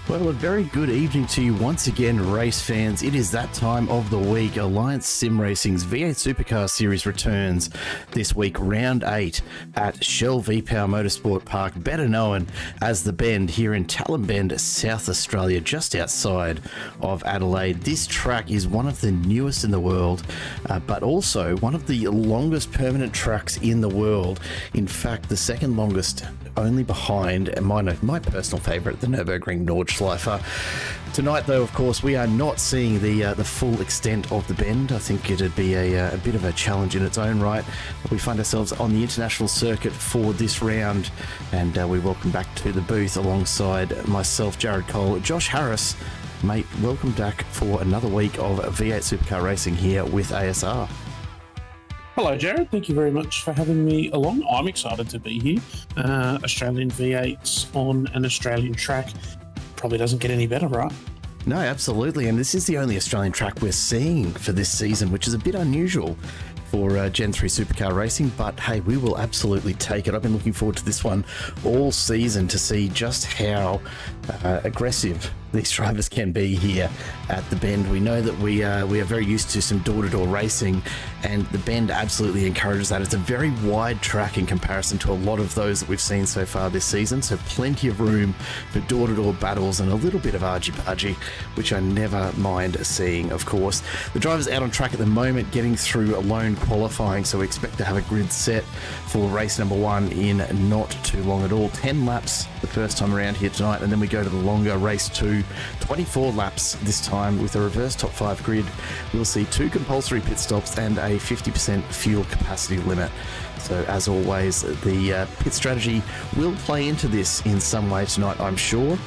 Well, a very good evening to you once again, race fans. It is that time of the week. Alliance Sim Racing's V8 Supercars series returns this week, round 8 at Shell V-Power Motorsport Park, better known as The Bend, here in Talon Bend, South Australia, just outside of Adelaide. This track is one of the newest in the world, but also one of the longest permanent tracks in the world. In fact, the second longest, only behind my personal favourite, the Nürburgring Nordschleife. Schleifer. Tonight, though, of course, we are not seeing the full extent of the bend. I think it'd be a bit of a challenge in its own right. We find ourselves on the international circuit for this round, and we welcome back to the booth alongside myself, Jared Cole, Josh Harris. Mate, welcome back for another week of V8 Supercar Racing here with ASR. Hello, Jared. Thank you very much for having me along. I'm excited to be here. Australian V8s on an Australian track. Probably doesn't get any better, right? No, absolutely. And this is the only Australian track we're seeing for this season, which is a bit unusual for Gen3 Supercar Racing, but hey, we will absolutely take it. I've been looking forward to this one all season to see just how aggressive these drivers can be here at the bend. We know that we are very used to some door-to-door racing, and the bend absolutely encourages that. It's a very wide track in comparison to a lot of those that we've seen so far this season, so plenty of room for door-to-door battles and a little bit of argy-bargy, which I never mind seeing, of course. The drivers out on track at the moment getting through a lone qualifying, so we expect to have a grid set for race number one in not too long at all. 10 laps the first time around here tonight, and then we go to the longer race two, 24 laps this time with a reverse top five grid. We'll see 2 compulsory pit stops and a 50% fuel capacity limit. So as always, the pit strategy will play into this in some way tonight, I'm sure.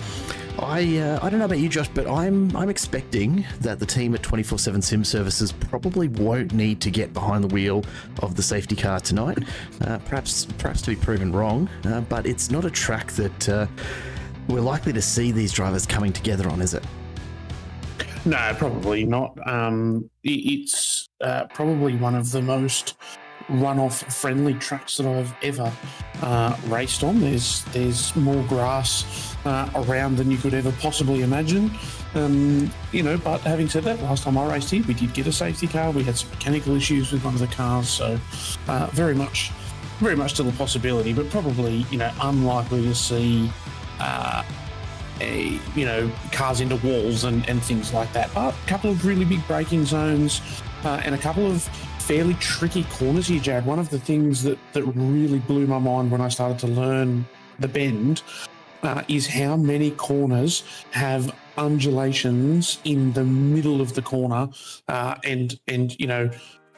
I don't know about you, Josh, but I'm expecting that the team at 24/7 Sim Services probably won't need to get behind the wheel of the safety car tonight. Perhaps to be proven wrong, but it's not a track that we're likely to see these drivers coming together on, is it? No, probably not. It's probably one of the most runoff friendly tracks that I've ever raced on. There's more grass around than you could ever possibly imagine. But having said that, last time I raced here, we did get a safety car. We had some mechanical issues with one of the cars, so very much still a possibility, but probably unlikely to see cars into walls and things like that. But a couple of really big braking zones and a couple of fairly tricky corners here, Jared. One of the things that really blew my mind when I started to learn the bend is how many corners have undulations in the middle of the corner, and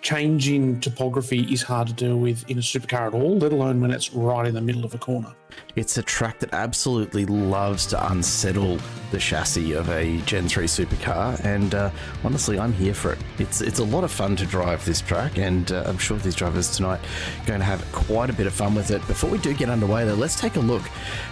changing topography is hard to deal with in a supercar at all, let alone when it's right in the middle of a corner. It's a track that absolutely loves to unsettle the chassis of a Gen 3 supercar, and honestly, I'm here for it. It's a lot of fun to drive this track, and I'm sure these drivers tonight are going to have quite a bit of fun with it. Before we do get underway, though, let's take a look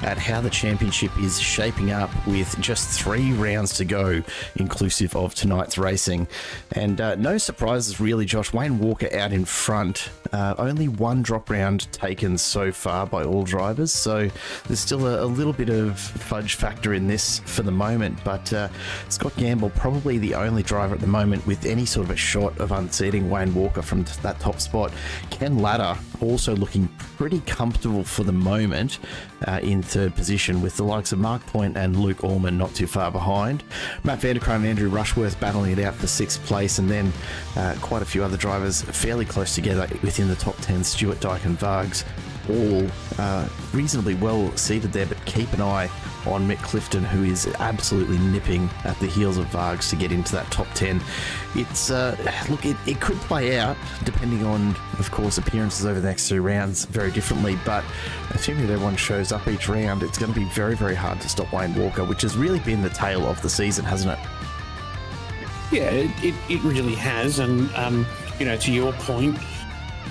at how the championship is shaping up with just 3 rounds to go, inclusive of tonight's racing. And no surprises, really, Josh. Wayne Walker out in front. Only 1 drop round taken so far by all drivers, so there's still a little bit of fudge factor in this for the moment, but Scott Gamble probably the only driver at the moment with any sort of a shot of unseating Wayne Walker from that top spot. Ken Latta also looking pretty comfortable for the moment in 3rd position, with the likes of Mark Point and Luke Allman not too far behind. Matt Vanderkruijm and Andrew Rushworth battling it out for 6th place, and then quite a few other drivers fairly close together within the top 10. Stuart, Dyke and Vargs all reasonably well seated there, but keep an eye on Mick Clifton, who is absolutely nipping at the heels of Vargs to get into that top 10. It's look, it could play out depending on, of course, appearances over the next 2 rounds very differently, but assuming that everyone shows up each round, it's going to be very, very hard to stop Wayne Walker, which has really been the tale of the season, hasn't it? Yeah, it really has, and to your point,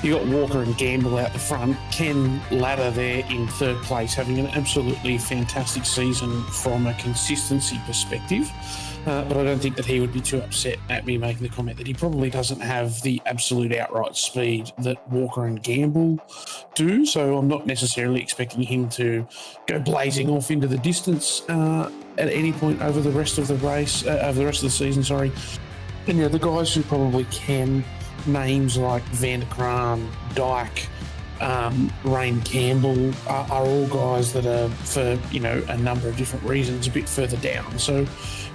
you got Walker and Gamble out the front, Ken Latta there in 3rd place, having an absolutely fantastic season from a consistency perspective. But I don't think that he would be too upset at me making the comment that he probably doesn't have the absolute outright speed that Walker and Gamble do. So I'm not necessarily expecting him to go blazing off into the distance at any point over the rest of the race, over the rest of the season, sorry. And the guys who probably can, names like Vanderkruijm, Dyke, Rain Campbell are all guys that are, for a number of different reasons, a bit further down. So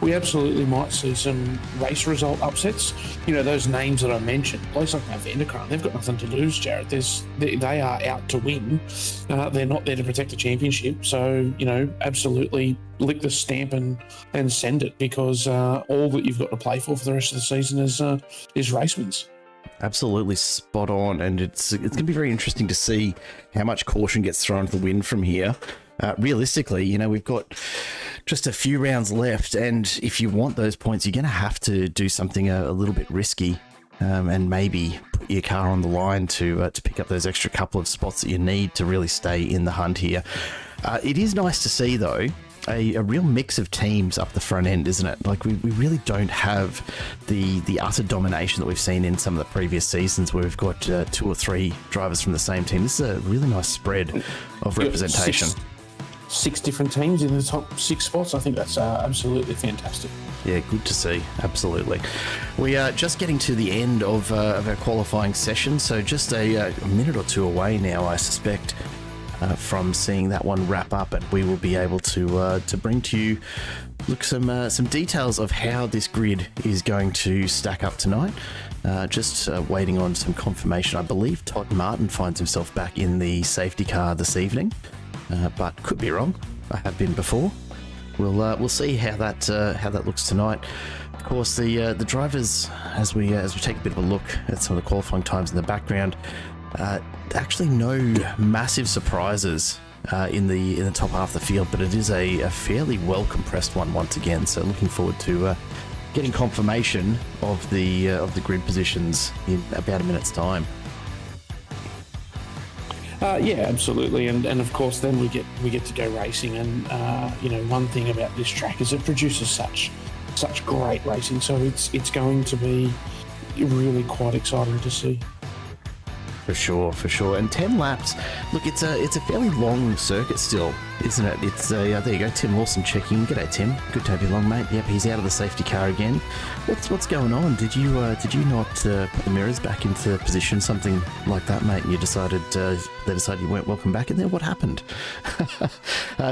we absolutely might see some race result upsets. Those names that I mentioned, places like Van der Kranj, they've got nothing to lose, Jared. They are out to win. They're not there to protect the championship. So absolutely lick the stamp and send it, because all that you've got to play for the rest of the season is race wins. Absolutely spot on, and it's going to be very interesting to see how much caution gets thrown to the wind from here. Realistically, we've got just a few rounds left, and if you want those points, you're going to have to do something a little bit risky, and maybe put your car on the line to pick up those extra couple of spots that you need to really stay in the hunt here. It is nice to see, though, a real mix of teams up the front end, isn't it? Like, we really don't have the utter domination that we've seen in some of the previous seasons, where we've got 2 or 3 drivers from the same team. This is a really nice spread of representation. Six different teams in the top 6 spots. I think that's absolutely fantastic. Yeah, good to see. Absolutely. We are just getting to the end of our qualifying session, so just a minute or two away now, I suspect, from seeing that one wrap up, and we will be able to bring to you some details of how this grid is going to stack up tonight. Just waiting on some confirmation. I believe Todd Martin finds himself back in the safety car this evening, but could be wrong. I have been before. We'll see how that looks tonight. Of course, the drivers, as we take a bit of a look at some of the qualifying times in the background. Actually, no massive surprises in the top half of the field, but it is a fairly well compressed one once again. So looking forward to getting confirmation of the grid positions in about a minute's time. Yeah, absolutely, and of course then we get to go racing, and one thing about this track is it produces such great racing. So it's going to be really quite exciting to see. For sure. And 10 laps, look, it's a fairly long circuit still, isn't it? It's there you go, Tim Lawson checking. G'day, Tim. Good to have you along, mate. Yep, he's out of the safety car again. What's going on? Did you not put the mirrors back into position, something like that, mate? And they decided you weren't welcome back in there? What happened?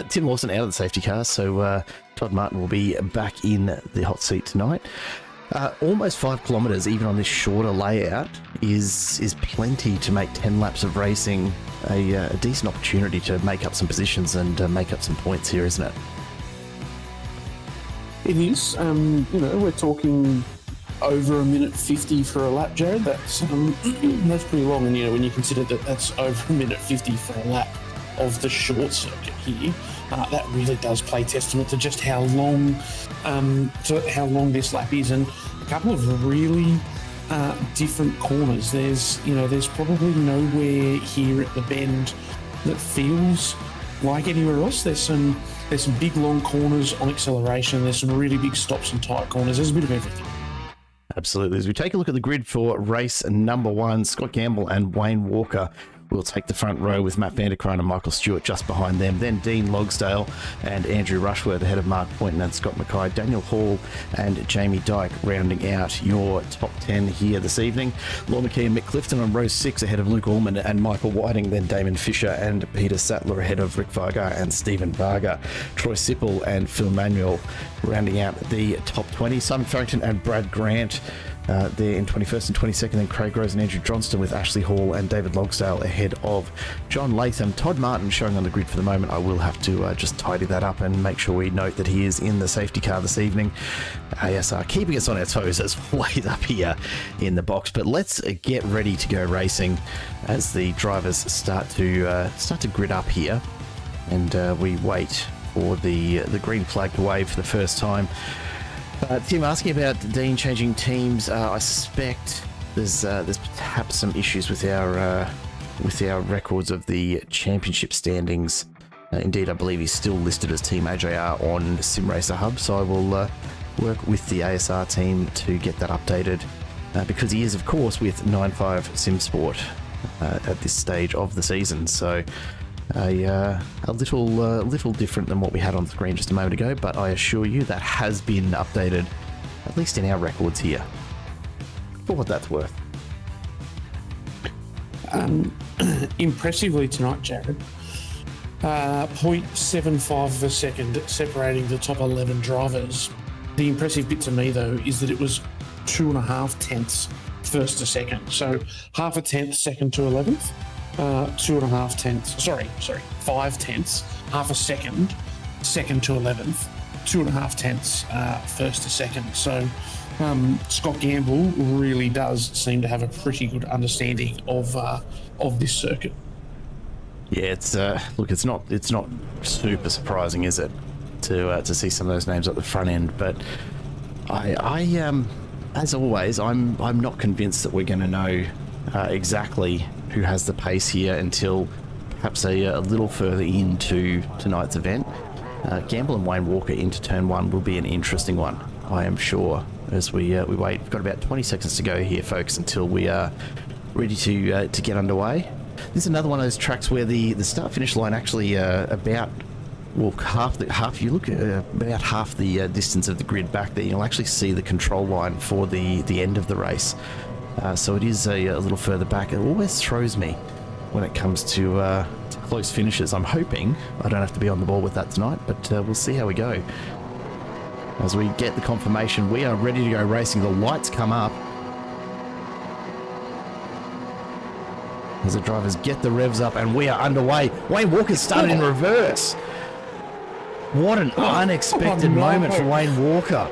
Tim Lawson out of the safety car, so Todd Martin will be back in the hot seat tonight. Almost 5 kilometres, even on this shorter layout, is plenty to make 10 laps of racing a decent opportunity to make up some positions and make up some points here, isn't it? It is. We're talking over 1:50 for a lap, Jared. That's pretty long, and when you consider that that's over 1:50 for a lap of the short circuit here, that really does play testament to just how long this lap is, and a couple of really different corners. There's probably nowhere here at the bend that feels like anywhere else. There's some big long corners on acceleration. There's some really big stops and tight corners. There's a bit of everything. Absolutely. As we take a look at the grid for race number 1, Scott Gamble and Wayne Walker will take the front row, with Matt Van der Kranj and Michael Stewart just behind them. Then Dean Logsdale and Andrew Rushworth ahead of Mark Poynton and Scott Mackay. Daniel Hall and Jamie Dyke rounding out your top 10 here this evening. Law McKee and Mick Clifton on row 6 ahead of Luke Allman and Michael Whiting. Then Damon Fisher and Peter Sattler ahead of Rick Varga and Stephen Varga. Troy Sipple and Phil Manuel rounding out the top 20. Simon Farrington and Brad Grant there in 21st and 22nd, and Craig Rose and Andrew Johnston with Ashley Hall and David Logsdale ahead of John Latham. Todd Martin showing on the grid for the moment. I will have to just tidy that up and make sure we note that he is in the safety car this evening. ASR keeping us on our toes as always up here in the box, but let's get ready to go racing as the drivers start to grid up here, and we wait for the green flag to wave for the first time. Tim, asking about Dean changing teams, I suspect there's perhaps some issues with our records of the championship standings. Indeed, I believe he's still listed as Team AJR on SimRacer Hub, so I will work with the ASR team to get that updated, because he is, of course, with 9.5 SimSport at this stage of the season. So a little different than what we had on screen just a moment ago, but I assure you that has been updated, at least in our records here, for what that's worth. Impressively tonight, Jared, 0.75 of a second separating the top 11 drivers. The impressive bit to me, though, is that it was 2.5 tenths first to second. So half a tenth second to 11th, 2.5 tenths, sorry, 5 tenths, half a second, second to 11th, 2.5 tenths first to second. So Scott Gamble really does seem to have a pretty good understanding of this circuit. Yeah, it's look, it's not super surprising, is it, to see some of those names at the front end? But I as always, I'm not convinced that we're going to know exactly who has the pace here until perhaps a little further into tonight's event. Gamble and Wayne Walker into turn one will be an interesting one, I am sure, as we wait. We've got about 20 seconds to go here, folks, until we are ready to get underway. This is another one of those tracks where the start-finish line actually about half you look at about half the distance of the grid back there. You'll actually see the control line for the end of the race. So it is a little further back. It always throws me when it comes to close finishes. I'm hoping I don't have to be on the ball with that tonight, but we'll see how we go. As we get the confirmation, we are ready to go racing. The lights come up as the drivers get the revs up, and we are underway. Wayne Walker started in reverse. What an unexpected moment for Wayne Walker.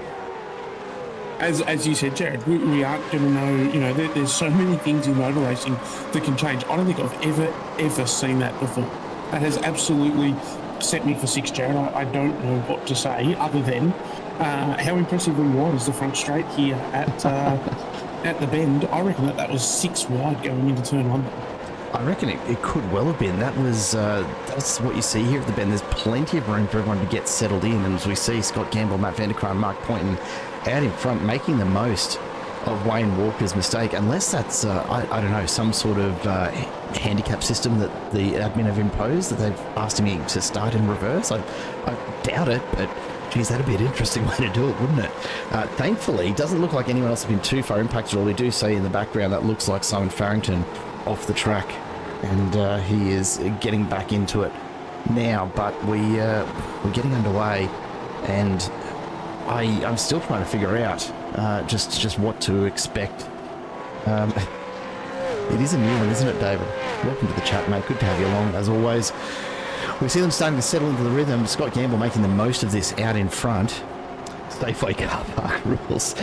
As you said, Jared, we aren't going to know, there's so many things in motor racing that can change. I don't think I've ever seen that before. That has absolutely set me for six, Jared. I don't know what to say other than how impressively wide is the front straight here at the bend. I reckon that was 6 wide going into turn one. I reckon it could well have been. That's what you see here at the bend. There's plenty of room for everyone to get settled in, and as we see Scott Gamble, Matt Vanderkar and Mark Poynton out in front, making the most of Wayne Walker's mistake, unless that's I don't know, some sort of handicap system that the admin have imposed, that they've asked him to start in reverse. I doubt it, but geez, that'd be an interesting way to do it, wouldn't it? Thankfully, it doesn't look like anyone else has been too far impacted at all. We do see in the background that looks like Simon Farrington off the track, and he is getting back into it now, but we're getting underway, and I'm still trying to figure out just what to expect. It is a new one, isn't it, David? Welcome to the chat, mate. Good to have you along, as always. We see them starting to settle into the rhythm. Scott Gamble making the most of this out in front. Safeway car park rules.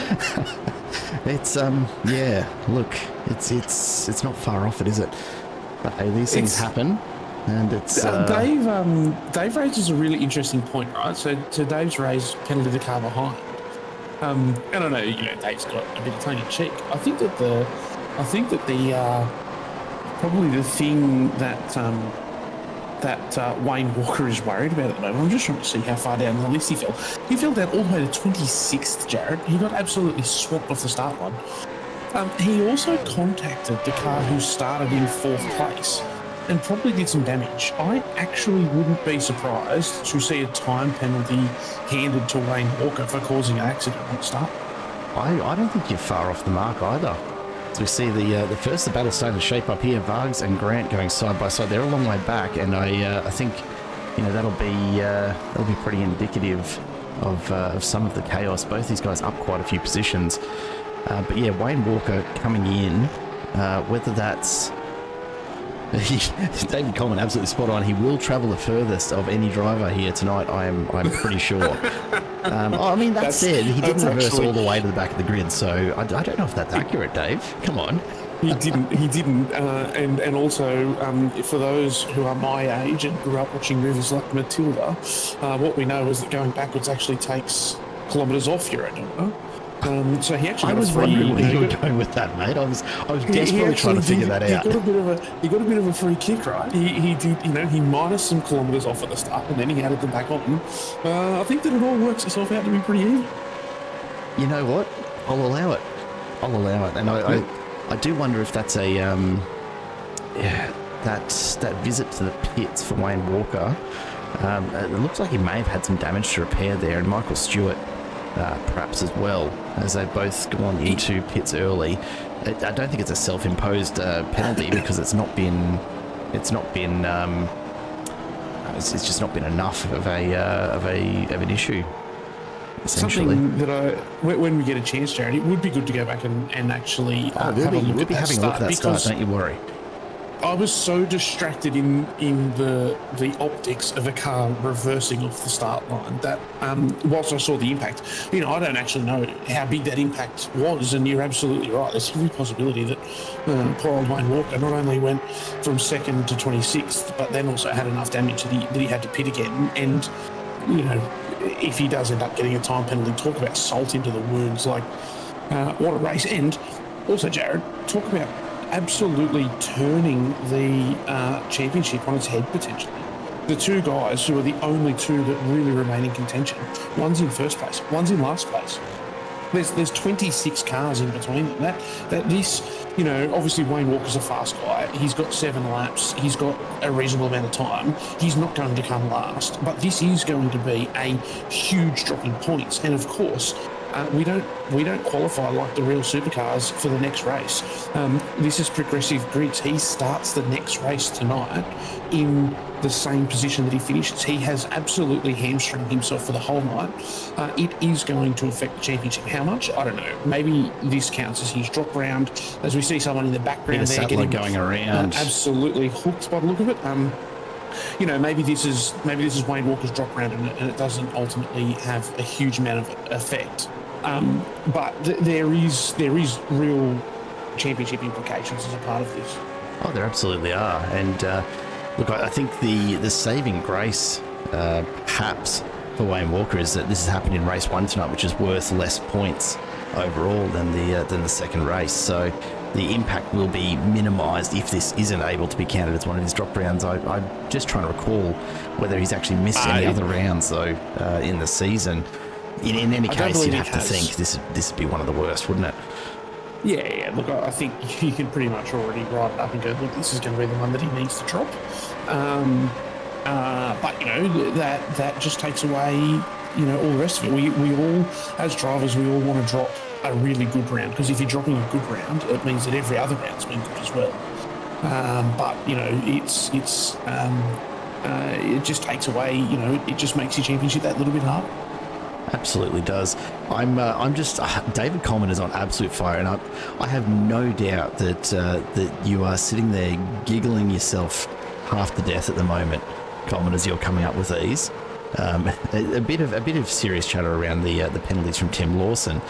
It's yeah. Look, it's not far off it, is it? But hey, these things happen, and it's. Dave raises a really interesting point, right? So Dave's raised penalty the car behind. And I know Dave's got a bit of tongue in cheek. I think that the probably the thing that Wayne Walker is worried about at the moment. I'm just trying to see how far down the list he fell. He fell down all the way to 26th, Jared. He got absolutely swamped off the start line. He also contacted the car who started in 4th place and probably did some damage. I actually wouldn't be surprised to see a time penalty handed to Wayne Walker for causing an accident on the start. I don't think you're far off the mark either. As we see the battle starting to shape up here, Vargs and Grant going side by side. They're a long way back, and I think that'll be pretty indicative of some of the chaos. Both these guys up quite a few positions, but yeah, Wayne Walker coming in, whether that's David Coleman, absolutely spot on. He will travel the furthest of any driver here tonight. I'm pretty sure. That said, he didn't reverse all the way to the back of the grid, so I don't know if that's accurate, Dave. Come on. He didn't. And also, for those who are my age and grew up watching movies like Matilda, what we know is that going backwards actually takes kilometres off your own. So he actually. I was wondering where you were going with that, mate. I was desperately trying to figure that out. He got a bit of a free kick, right? He did. He minus some kilometres off at the start, and then he added them back on. I think that it all works itself out to be pretty even. You know what? I'll allow it, and I do wonder if that's that visit to the pits for Wayne Walker. It looks like he may have had some damage to repair there, and Michael Stewart perhaps as well, as they've both gone into pits early. I don't think it's a self-imposed penalty because it's just not been enough of an issue. Something that when we get a chance, Jared, it would be good to go back and actually have a look at that start. Don't you worry. I was so distracted in the optics of a car reversing off the start line that whilst I saw the impact, I don't actually know how big that impact was, and you're absolutely right. There's every possibility that poor old Wayne Walker not only went from second to 26th, but then also had enough damage that he had to pit again. And, if he does end up getting a time penalty, talk about salt into the wounds. Like, what a race. And also, Jared, talk about absolutely turning the championship on its head potentially. The two guys who are the only two that really remain in contention, one's in first place, one's in last place. There's 26 cars in between them. That this, obviously Wayne Walker's a fast guy. He's got 7 laps. He's got a reasonable amount of time. He's not going to come last, but this is going to be a huge drop in points. And of course, we don't qualify like the real supercars for the next race. This is progressive grids. He starts the next race tonight in the same position that he finishes. He has absolutely hamstringed himself for the whole night. It is going to affect the championship. How much? I don't know. Maybe this counts as his drop round, as we see someone in the background there getting going around, absolutely hooked by the look of it. Maybe this is Wayne Walker's drop round, and it doesn't ultimately have a huge amount of effect. But there is real championship implications as a part of this. Oh, there absolutely are. And look, I think the saving grace, perhaps, for Wayne Walker is that this has happened in race 1 tonight, which is worth less points overall than the second race. So the impact will be minimised if this isn't able to be counted as one of his drop rounds. I'm just trying to recall whether he's actually missed any other rounds though in the season. In any case, you'd have to think this would be one of the worst, wouldn't it? Yeah. Look, I think you can pretty much already write it up and go, look, this is going to be the one that he needs to drop. But that just takes away all the rest of it. We all, as drivers, we all want to drop a really good round, because if you're dropping a good round, it means that every other round's been good as well. But it just takes away. It just makes your championship that little bit harder. Absolutely does. I'm just David Coleman is on absolute fire, and I have no doubt that you are sitting there giggling yourself half to death at the moment, Coleman, as you're coming up with these. A bit of serious chatter around the penalties from Tim Lawson.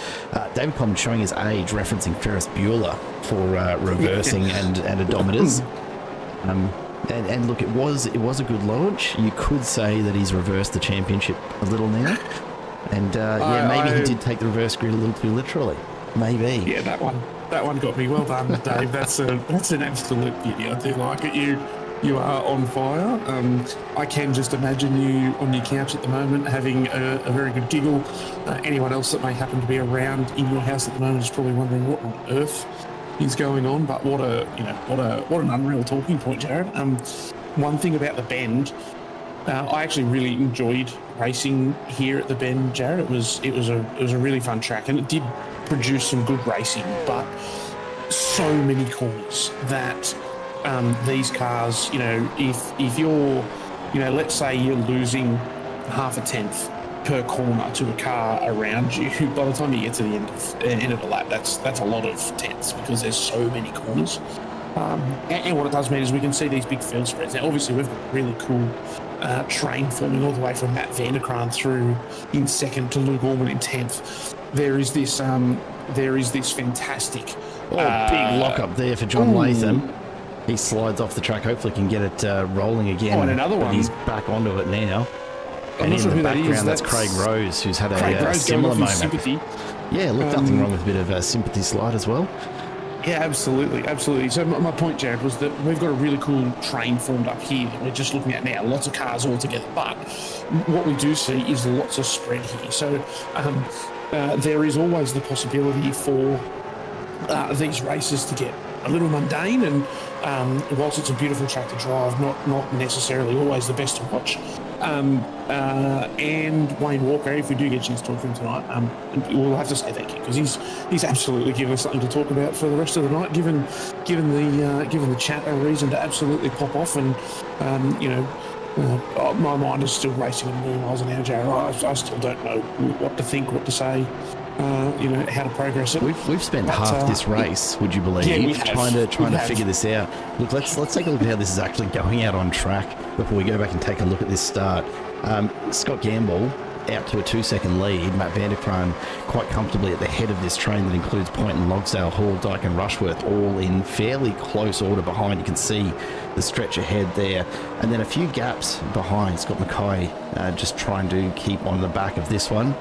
David Coleman showing his age, referencing Ferris Bueller for reversing and odometers. And look, it was a good launch. You could say that he's reversed the championship a little now. And maybe he did take the reverse grid a little too literally. Maybe. Yeah, that one got me. Well done, Dave. That's an absolute beauty. I do like it. You are on fire. I can just imagine you on your couch at the moment having a very good giggle. Anyone else that may happen to be around in your house at the moment is probably wondering what on earth is going on. But what an unreal talking point, Jared. One thing about the Bend. I actually really enjoyed racing here at the Bend, Jared. It was a really fun track, and it did produce some good racing, but so many corners that these cars, if you're, let's say you're losing half a tenth per corner to a car around you, by the time you get to the end of the lap, that's a lot of tenths, because there's so many corners. And what it does mean is we can see these big field spreads. Now, obviously, we've got a really cool train forming all the way from Matt Vanderkraan through in second to Luke Allman in 10th. There is this fantastic... big lock up there for John Latham. He slides off the track. Hopefully can get it rolling again. And another one. He's back onto it now. I'm not sure who that is. That's Craig Rose, who's had a similar moment. Sympathy. Yeah, look, nothing wrong with a bit of a sympathy slide as well. Yeah, absolutely. So my point, Jared, was that we've got a really cool train formed up here that we're just looking at now. Lots of cars all together, but what we do see is lots of spread here. So there is always the possibility for these races to get a little mundane, and whilst it's a beautiful track to drive, not necessarily always the best to watch. And Wayne Walker, if we do get a chance to talk to him tonight, we'll have to say thank you, because he's absolutely given us something to talk about for the rest of the night, given the chat a reason to absolutely pop off. And my mind is still racing a million miles an hour, Jared. I still don't know what to think, what to say, how to progress it. We've spent half this race, would you believe, trying to figure this out. Look, let's take a look at how this is actually going out on track before we go back and take a look at this start. Scott Gamble out to a 2-second lead. Matt Vanderkraan quite comfortably at the head of this train that includes Point and Logsdale, Hall, Dyke and Rushworth, all in fairly close order behind. You can see the stretch ahead there. And then a few gaps behind. Scott Mackay just trying to keep on the back of this one.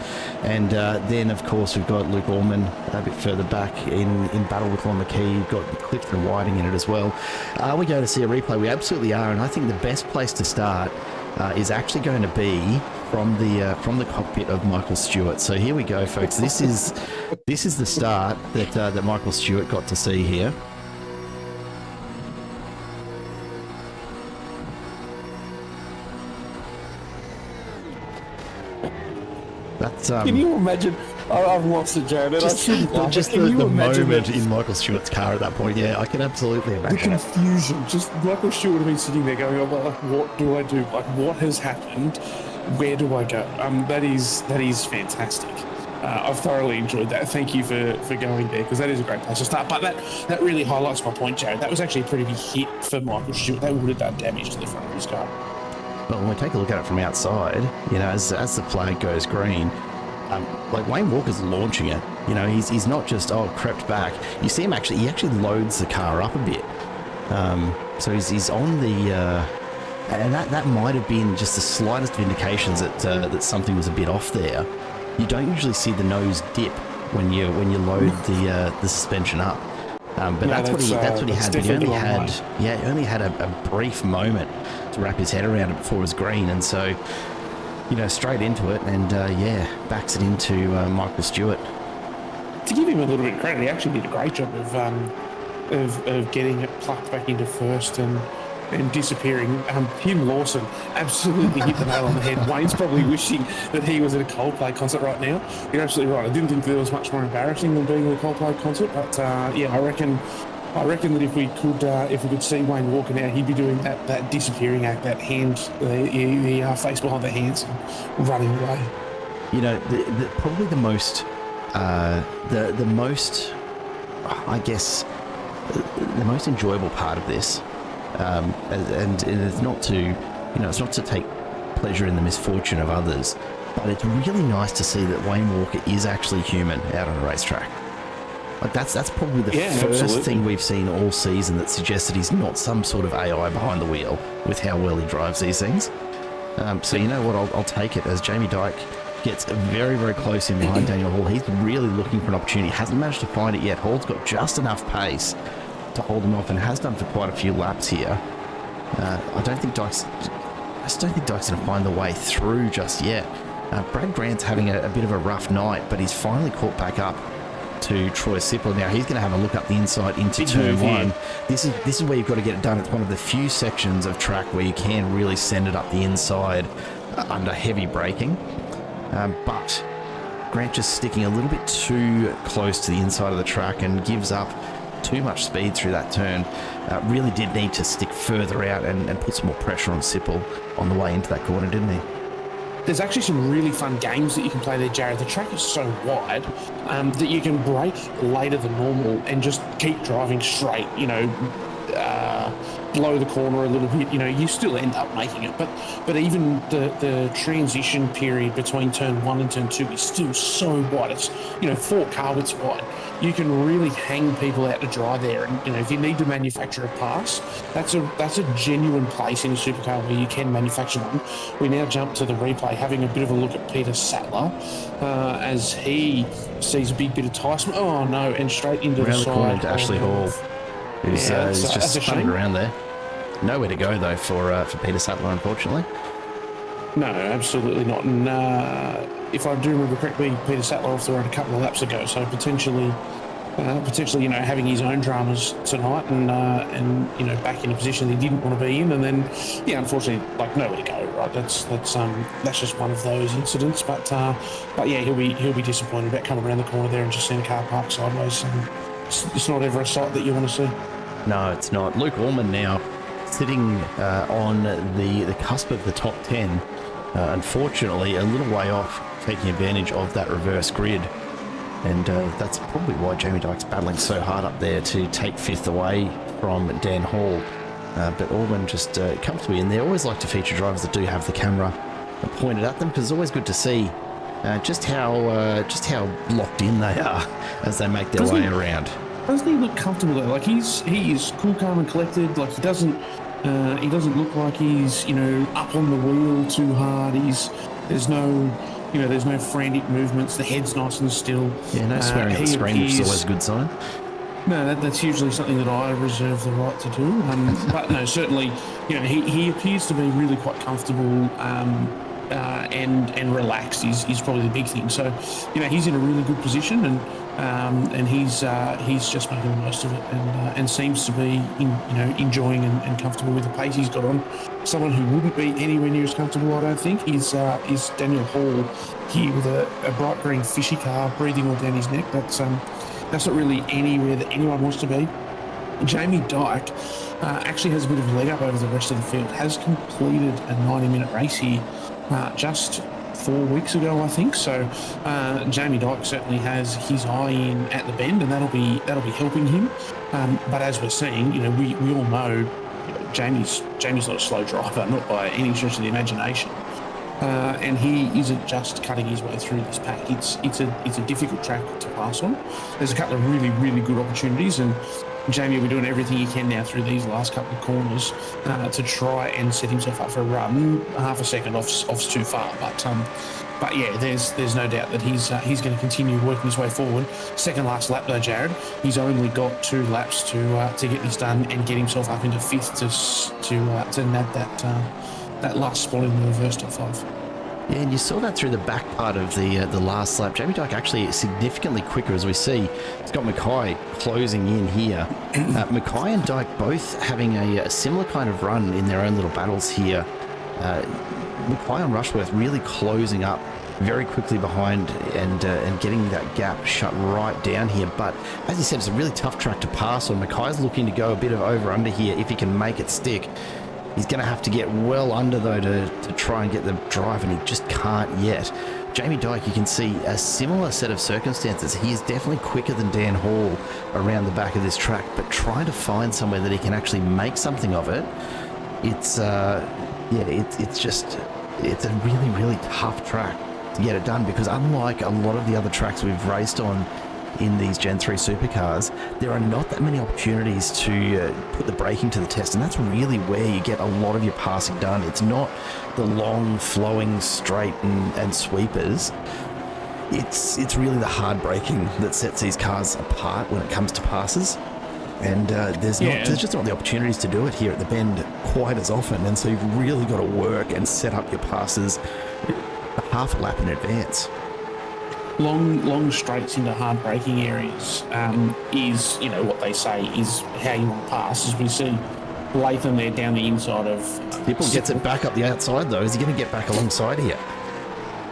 And then, of course, we've got Luke Allman a bit further back in battle with Lon McKee. We've got Clifton Whiting in it as well. Are we going to see a replay? We absolutely are. And I think the best place to start is actually going to be from the cockpit of Michael Stewart. So here we go, folks. This is the start that Michael Stewart got to see here. That's can you imagine? I've lost it, Jared. Just the moment in Michael Stewart's car at that point. Yeah, I can absolutely imagine the confusion. Just Michael Stewart would have been sitting there going, "Oh, like, what do I do? Like, what has happened? Where do I go?" That is fantastic. I've thoroughly enjoyed that. Thank you for going there, because that is a great place to start. But that really highlights my point, Jared. That was actually a pretty big hit for Michael Stewart. That would have done damage to the front of his car. Well, when we take a look at it from outside, as the flag goes green, like Wayne Walker's launching it. He's not just crept back. You see him he actually loads the car up a bit. So he's on the, and that might have been just the slightest of indications that something was a bit off there. You don't usually see the nose dip when you load the suspension up. But no, that's what he had. But he only had a brief moment to wrap his head around it before it was green, and so straight into it, and backs it into Michael Stewart. To give him a little bit of credit, he actually did a great job of getting it plucked back into first and disappearing. Tim Lawson absolutely hit the nail on the head. Wayne's probably wishing that he was at a Coldplay concert right now. You're absolutely right. I didn't think there was much more embarrassing than being at a Coldplay concert, but I reckon that if we could see Wayne Walker now, he'd be doing that disappearing act, that hand, the face behind the hands, and running away. Probably the most, I guess, the most enjoyable part of this. And it's not to take pleasure in the misfortune of others, but it's really nice to see that Wayne Walker is actually human out on a racetrack. Like that's probably the first thing we've seen all season that suggests that he's not some sort of AI behind the wheel with how well he drives these things. So you know what, I'll take it as Jamie Dyke gets very, very close in behind Daniel Hall. He's really looking for an opportunity. Hasn't managed to find it yet. Hall's got just enough pace to hold him off, and has done for quite a few laps here. I don't think Dyke's going to find the way through just yet. Brad Grant's having a bit of a rough night, but he's finally caught back up to Troy Sippler. Now he's going to have a look up the inside into turn one. This is where you've got to get it done. It's one of the few sections of track where you can really send it up the inside under heavy braking. But Grant just sticking a little bit too close to the inside of the track and gives up too much speed through that turn. Really did need to stick further out and put some more pressure on Sipple on the way into that corner, didn't he? There's actually some really fun games that you can play there, Jared. The track is so wide that you can brake later than normal and just keep driving straight, blow the corner a little bit, you still end up making it. But even the transition period between turn 1 and turn 2 is still so wide. It's, 4 car widths wide. You can really hang people out to dry there. And, if you need to manufacture a pass, that's a genuine place in a supercar where you can manufacture one. We now jump to the replay, having a bit of a look at Peter Sattler as he sees a big bit of Tyson. Oh, no, and straight into the side. Corner to Ashley Hall, who's just spinning around there. Nowhere to go, though, for Peter Sattler, unfortunately. No, absolutely not. And if I do remember correctly, Peter Sattler off the road a couple of laps ago, so potentially potentially, having his own dramas tonight and back in a position he didn't want to be in, and then unfortunately, nowhere to go. Right, that's just one of those incidents. But yeah, he'll be disappointed about coming around the corner there and just seeing a car park sideways. And it's not ever a sight that you want to see. No, it's not. Luke Allman now sitting on the cusp of the top 10. Unfortunately, a little way off, taking advantage of that reverse grid. And that's probably why Jamie Dyke's battling so hard up there to take fifth away from Dan Hall. But Allman just comfortably in there. Always like to feature drivers that do have the camera pointed at them, because it's always good to see just how locked in they are as they make their way around. Doesn't he look comfortable though? He is cool, calm, and collected. He doesn't look like he's up on the wheel too hard. There's no frantic movements. The head's nice and still. Yeah, no swearing at the screen, which is always a good sign. No, that's usually something that I reserve the right to do. But no, certainly, he appears to be really quite comfortable and relaxed is probably the big thing. So, he's in a really good position, and he's just making the most of it, and seems to be enjoying and comfortable with the pace he's got on. Someone who wouldn't be anywhere near as comfortable, I don't think, is Daniel Hall here with a bright green fishy car breathing all down his neck. That's not really anywhere that anyone wants to be. Jamie Dyke actually has a bit of a leg up over the rest of the field. Has completed a 90-minute race here just 4 weeks ago, I think. So Jamie Dyke certainly has his eye in at the bend, and that'll be helping him. But as we're seeing, we all know Jamie's not a slow driver, not by any stretch of the imagination. And he isn't just cutting his way through this pack. It's a difficult track to pass on. There's a couple of really, really good opportunities, and Jamie will be doing everything he can now through these last couple of corners to try and set himself up for a run. Half a second off's too far, but yeah, there's no doubt that he's going to continue working his way forward. Second last lap though, Jared. He's only got 2 laps to get this done and get himself up into fifth to nab that last spot in the reverse top 5. Yeah, and you saw that through the back part of the last lap. Jamie Dyke actually significantly quicker, as we see. He's got Mackay closing in here. Mackay and Dyke both having a similar kind of run in their own little battles here. Mackay and Rushworth really closing up very quickly behind and getting that gap shut right down here. But as you said, it's a really tough track to pass on. Mackay's looking to go a bit of over-under here if he can make it stick. He's going to have to get well under, though, to try and get the drive, and he just can't yet. Jamie Dyke, you can see a similar set of circumstances. He is definitely quicker than Dan Hall around the back of this track, but trying to find somewhere that he can actually make something of it, it's a really, really tough track to get it done, because unlike a lot of the other tracks we've raced on in these Gen 3 supercars, there are not that many opportunities to put the braking to the test, and that's really where you get a lot of your passing done. It's not the long flowing straight and sweepers. It's really the hard braking that sets these cars apart when it comes to passes, and there's just not the opportunities to do it here at the bend quite as often, and so you've really got to work and set up your passes a half a lap in advance. Long straights into hard braking areas is, what they say is how you want to pass. As we see Latham there down the inside of... Tipple gets it back up the outside, though. Is he going to get back alongside here?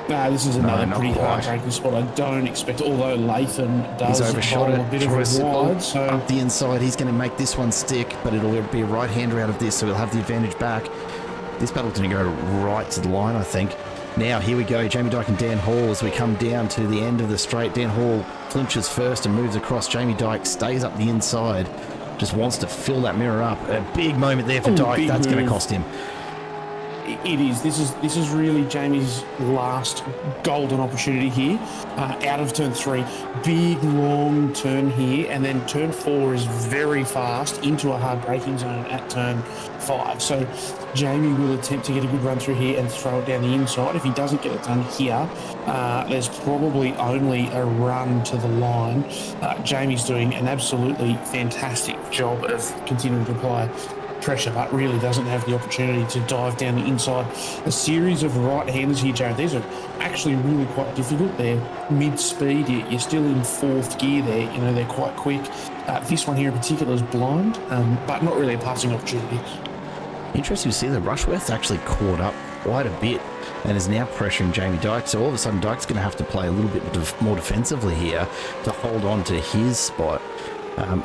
This is another pretty hard braking spot. I don't expect, although Latham does overshot it, a bit of a wide. So up the inside, he's going to make this one stick, but it'll be a right-hander out of this, so he'll have the advantage back. This battle's going to go right to the line, I think. Now, here we go, Jamie Dyke and Dan Hall as we come down to the end of the straight. Dan Hall flinches first and moves across. Jamie Dyke stays up the inside, just wants to fill that mirror up. A big moment there for Dyke. That's going to cost him. It is. This is really Jamie's last golden opportunity here. Out of turn 3, big long turn here, and then turn 4 is very fast into a hard braking zone at turn 5. So Jamie will attempt to get a good run through here and throw it down the inside. If he doesn't get it done here, there's probably only a run to the line. Jamie's doing an absolutely fantastic job of continuing to apply pressure, but really doesn't have the opportunity to dive down the inside. A series of right-handers here, Jared. These are actually really quite difficult. They're mid-speed. You're still in fourth gear there. You know, they're quite quick. This one here in particular is blind, but not really a passing opportunity. Interesting to see that Rushworth's actually caught up quite a bit and is now pressuring Jamie Dyke. So all of a sudden, Dyke's going to have to play a little bit more defensively here to hold on to his spot.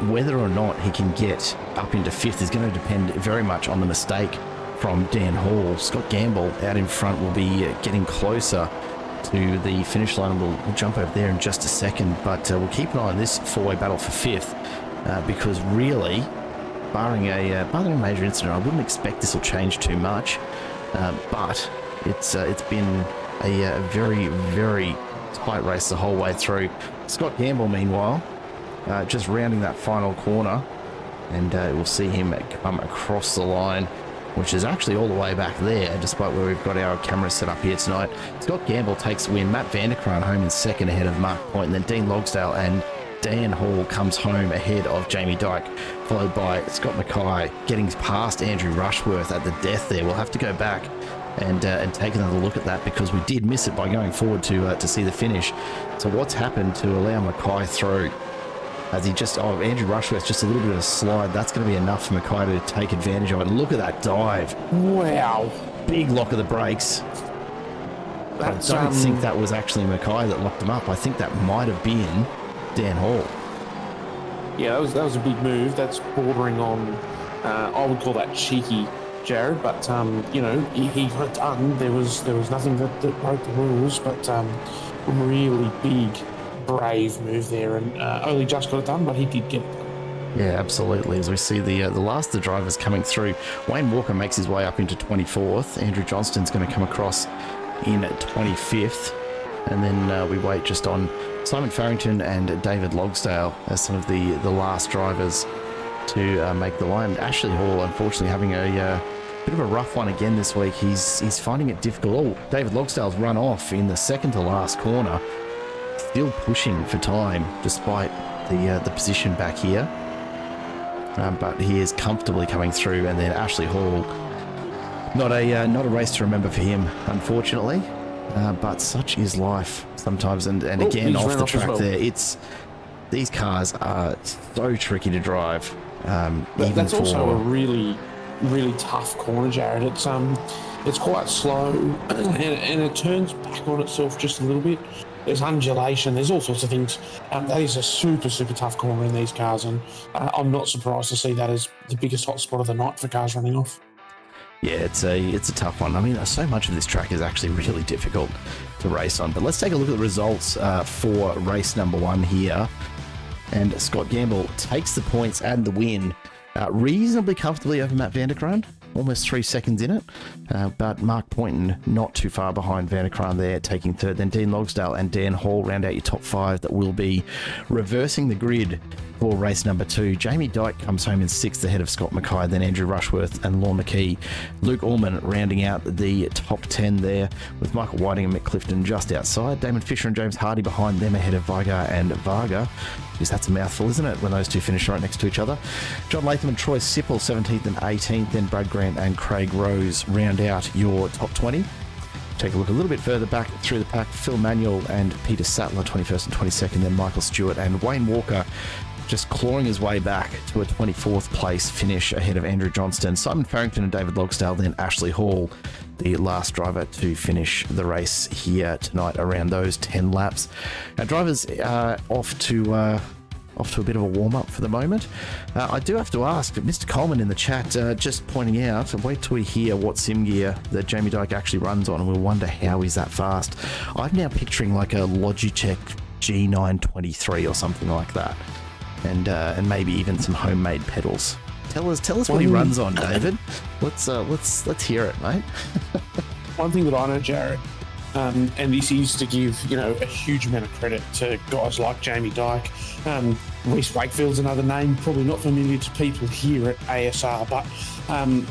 Whether or not he can get up into fifth is going to depend very much on the mistake from Dan Hall. Scott Gamble out in front will be getting closer to the finish line. We'll jump over there in just a second, but we'll keep an eye on this four-way battle for fifth because really, barring a major incident, I wouldn't expect this will change too much. But it's been a very, very tight race the whole way through. Scott Gamble, meanwhile, just rounding that final corner, and we'll see him come across the line, which is actually all the way back there, despite where we've got our cameras set up here tonight. Scott Gamble takes the win. Matt Vanderkraan home in second ahead of Mark Point, and then Dean Logsdale and Dan Hall comes home ahead of Jamie Dyke, followed by Scott Mackay getting past Andrew Rushworth at the death there. We'll have to go back and take another look at that because we did miss it by going forward to see the finish. So what's happened to allow Mackay through? As he just, Andrew Rushworth, just a little bit of a slide. That's going to be enough for Mackay to take advantage of it. And look at that dive. Wow. Big lock of the brakes. I don't think that was actually Mackay that locked him up. I think that might have been Dan Hall. Yeah, that was a big move. That's bordering on, I would call that cheeky, Jared. But you know, he got it done. There was nothing that broke the rules, but really big, brave move there, and only just got it done, but he did get it done. Yeah, absolutely. As we see the last of the drivers coming through, Wayne Walker makes his way up into 24th. Andrew Johnston's going to come across in 25th. And then we wait just on Simon Farrington and David Logsdale as some of the last drivers to make the line. Ashley Hall, unfortunately, having a bit of a rough one again this week. He's finding it difficult. Oh, David Logsdale's run off in the second to last corner. Still pushing for time despite the position back here. But he is comfortably coming through. And then Ashley Hall, not a race to remember for him, unfortunately. But such is life sometimes, and again off the track well. There, these cars are so tricky to drive. That's also a really, really tough corner, Jared. It's quite slow, and it turns back on itself just a little bit. There's undulation, there's all sorts of things. That is a super, super tough corner in these cars, and I'm not surprised to see that as the biggest hotspot of the night for cars running off. Yeah, it's a tough one. I mean, so much of this track is actually really difficult to race on. But let's take a look at the results for race number one here. And Scott Gamble takes the points and the win reasonably comfortably over Matt Vanderkraan. Almost 3 seconds in it. But Mark Poynton not too far behind Vanderkraan there, taking third. Then Dean Logsdale and Dan Hall round out your top five that will be reversing the grid for race number two. Jamie Dyke comes home in sixth ahead of Scott Mackay, then Andrew Rushworth and Lorne McKee. Luke Allman rounding out the top 10 there, with Michael Whiting and Mick Clifton just outside. Damon Fisher and James Hardy behind them ahead of Vigar and Varga. Jeez, that's a mouthful, isn't it, when those two finish right next to each other? John Latham and Troy Sipple 17th and 18th, then Brad Grant and Craig Rose round out your top 20. Take a look a little bit further back through the pack. Phil Manuel and Peter Sattler 21st and 22nd, then Michael Stewart and Wayne Walker just clawing his way back to a 24th place finish ahead of Andrew Johnston, Simon Farrington and David Logsdale, then Ashley Hall, the last driver to finish the race here tonight around those 10 laps. Now, drivers off to a bit of a warm-up for the moment. I do have to ask, Mr. Coleman in the chat just pointing out, wait till we hear what sim gear that Jamie Dyke actually runs on, and we'll wonder how he's that fast. I'm now picturing like a Logitech G923 or something like that. And maybe even some homemade pedals. Tell us what he runs on, David. Let's hear it, mate. One thing that I know, Jared, and this is to give a huge amount of credit to guys like Jamie Dyke. Reese Wakefield's another name, probably not familiar to people here at ASR, but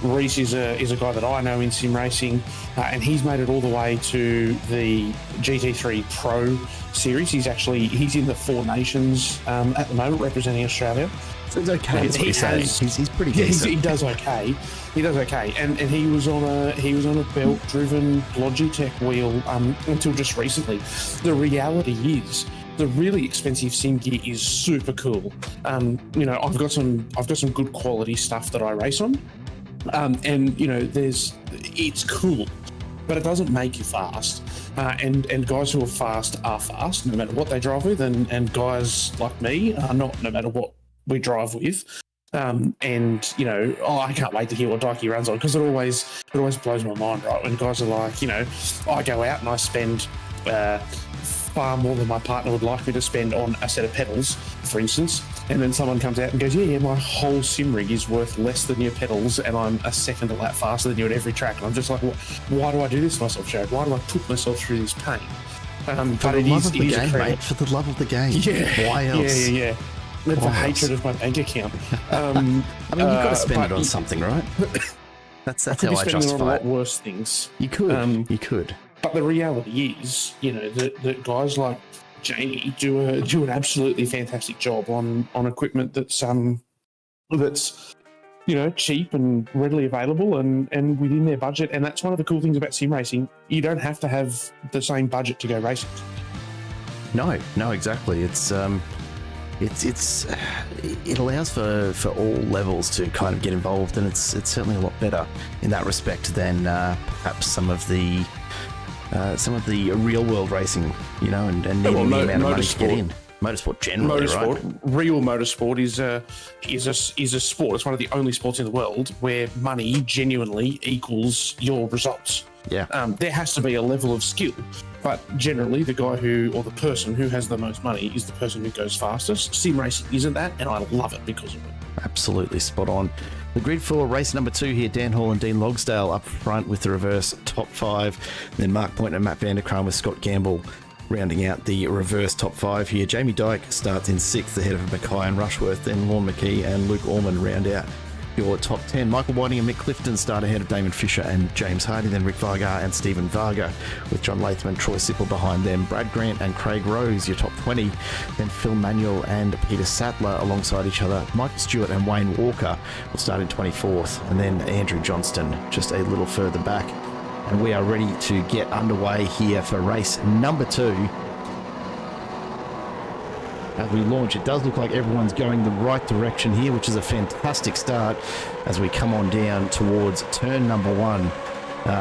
Reese is a guy that I know in sim racing, and he's made it all the way to the GT3 Pro series. He's in the Four Nations at the moment, representing Australia. So he's okay. That's what he's saying. He's pretty decent. He does okay. He does okay, and he was on a belt-driven Logitech wheel until just recently. The reality is, the really expensive sim gear is super cool. I've got some good quality stuff that I race on, and it's cool, but it doesn't make you fast. And guys who are fast, no matter what they drive with, and guys like me are not, no matter what we drive with. I can't wait to hear what Dikey runs on, because it always blows my mind, right? When guys are like, I go out and I spend far more than my partner would like me to spend on a set of pedals, for instance, and then someone comes out and goes, yeah, my whole sim rig is worth less than your pedals, and I'm a second a lap faster than you at every track. And I'm just like, why do I do this to myself, Jared? Why do I put myself through this pain? For the love of the game, mate. For the love of the game. Yeah. Why else? Yeah. And for hatred of my bank account. I mean, you've got to spend it on something, right? That's how I justify it. On a lot worse things. You could. But the reality is, that guys like Jamie do an absolutely fantastic job on equipment that's cheap and readily available and within their budget. And that's one of the cool things about sim racing. You don't have to have the same budget to go racing. No, exactly. It allows for all levels to kind of get involved, and it's certainly a lot better in that respect than perhaps some of the real world racing, and needing the amount of money to get in. Motorsport generally, right? Real motorsport is a sport. It's one of the only sports in the world where money genuinely equals your results. Yeah. There has to be a level of skill, but generally the guy or the person who has the most money is the person who goes fastest. Sim racing isn't that, and I love it because of it. Absolutely spot on. The grid for race number 2 here, Dan Hall and Dean Logsdale up front with the reverse top 5. Then Mark Point and Matt Vanderkram with Scott Gamble rounding out the reverse top 5 here. Jamie Dyke starts in 6th ahead of Mackay and Rushworth. Then Lorne McKee and Luke Orman round out your top 10. Michael Whiting and Mick Clifton start ahead of Damon Fisher and James Hardy. Then Rick Varga and Stephen Varga with John Latham and Troy Sipple behind them. Brad Grant and Craig Rose, your top 20. Then Phil Manuel and Peter Sattler alongside each other. Michael Stewart and Wayne Walker will start in 24th. And then Andrew Johnston just a little further back. And we are ready to get underway here for race number 2. As we launch, it does look like everyone's going the right direction here, which is a fantastic start as we come on down towards turn number 1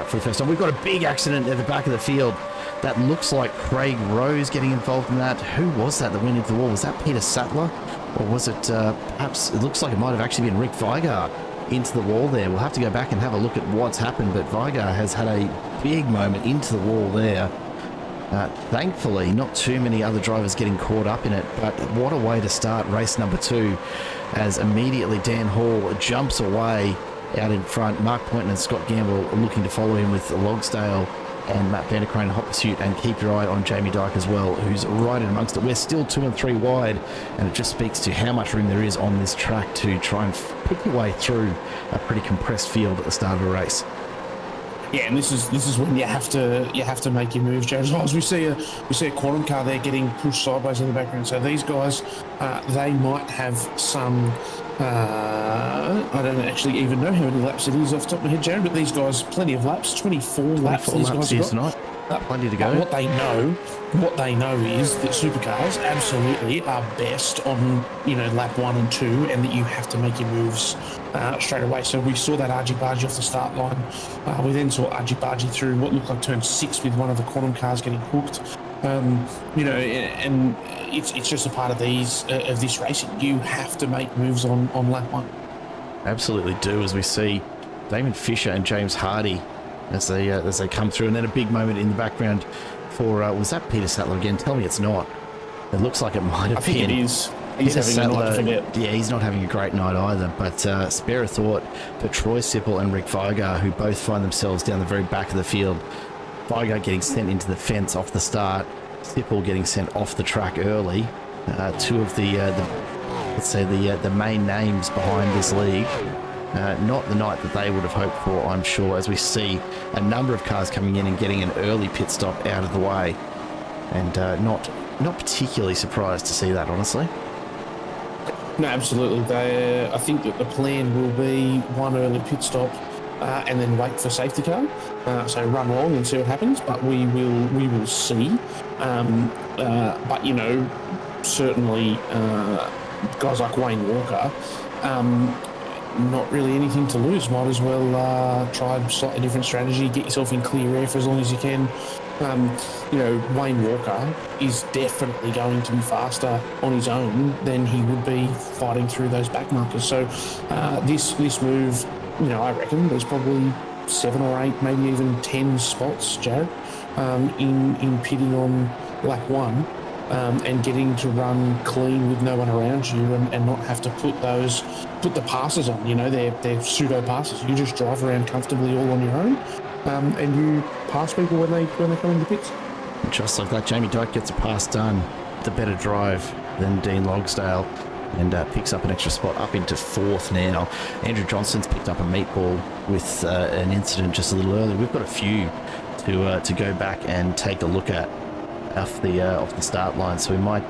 for the first time. We've got a big accident at the back of the field. That looks like Craig Rose getting involved in that. Who was that went into the wall? Was that Peter Sattler? Or was it perhaps, it looks like it might have actually been Rick Vigar into the wall there. We'll have to go back and have a look at what's happened, but Vigar has had a big moment into the wall there. Thankfully, not too many other drivers getting caught up in it, but what a way to start race number 2 as immediately Dan Hall jumps away out in front. Mark Poynton and Scott Gamble looking to follow him with Logsdale and Matt Vanderkram in hot pursuit, and keep your eye on Jamie Dyke as well, who's right in amongst it. We're still 2 and 3 wide, and it just speaks to how much room there is on this track to try and pick your way through a pretty compressed field at the start of a race. Yeah, and this is when you have to make your moves, James. As we see a quantum car there getting pushed sideways in the background. So these guys, they might have some. I don't actually even know how many laps it is off the top of my head, Jared. But these guys, plenty of laps, 24 laps. These guys have got tonight. Plenty to go. What they know is that supercars absolutely are best on lap 1 and 2, and that you have to make your moves straight away. So we saw that argy-bargy off the start line. We then saw argy-bargy through what looked like turn 6 with one of the quantum cars getting hooked. And it's just a part of this racing. You have to make moves on lap 1. Absolutely do, as we see Damon Fisher and James Hardy as they come through, and then a big moment in the background for was that Peter Sattler again? Tell me it's not. It looks like it might have been. I think it is. He's Peter having Sattler, a night to forget. Yeah, he's not having a great night either. But spare a thought for Troy Sipple and Rick Vigar, who both find themselves down the very back of the field. Vigar getting sent into the fence off the start. Sipple getting sent off the track early. Two of the let's say, the main names behind this league. Not the night that they would have hoped for, I'm sure, as we see a number of cars coming in and getting an early pit stop out of the way. And not particularly surprised to see that, honestly. No, absolutely. I think that the plan will be one early pit stop and then wait for safety car. So run long and see what happens. But we will see. But you know, certainly guys like Wayne Walker. Not really anything to lose. Might as well try a slightly different strategy, get yourself in clear air for as long as you can. You know, Wayne Walker is definitely going to be faster on his own than he would be fighting through those back markers. So this move, you know, I reckon there's probably 7 or 8, maybe even 10 spots, Jared, in pitting on lap 1. And getting to run clean with no one around you and not have to put the passes on, you know, they're pseudo passes. You just drive around comfortably all on your own, and you pass people when they come into pits. Just like that, Jamie Dyke gets a pass done, the better drive than Dean Logsdale, and picks up an extra spot up into 4th now. Andrew Johnston's picked up a meatball with an incident just a little earlier. We've got a few to go back and take a look at off the start line, so we might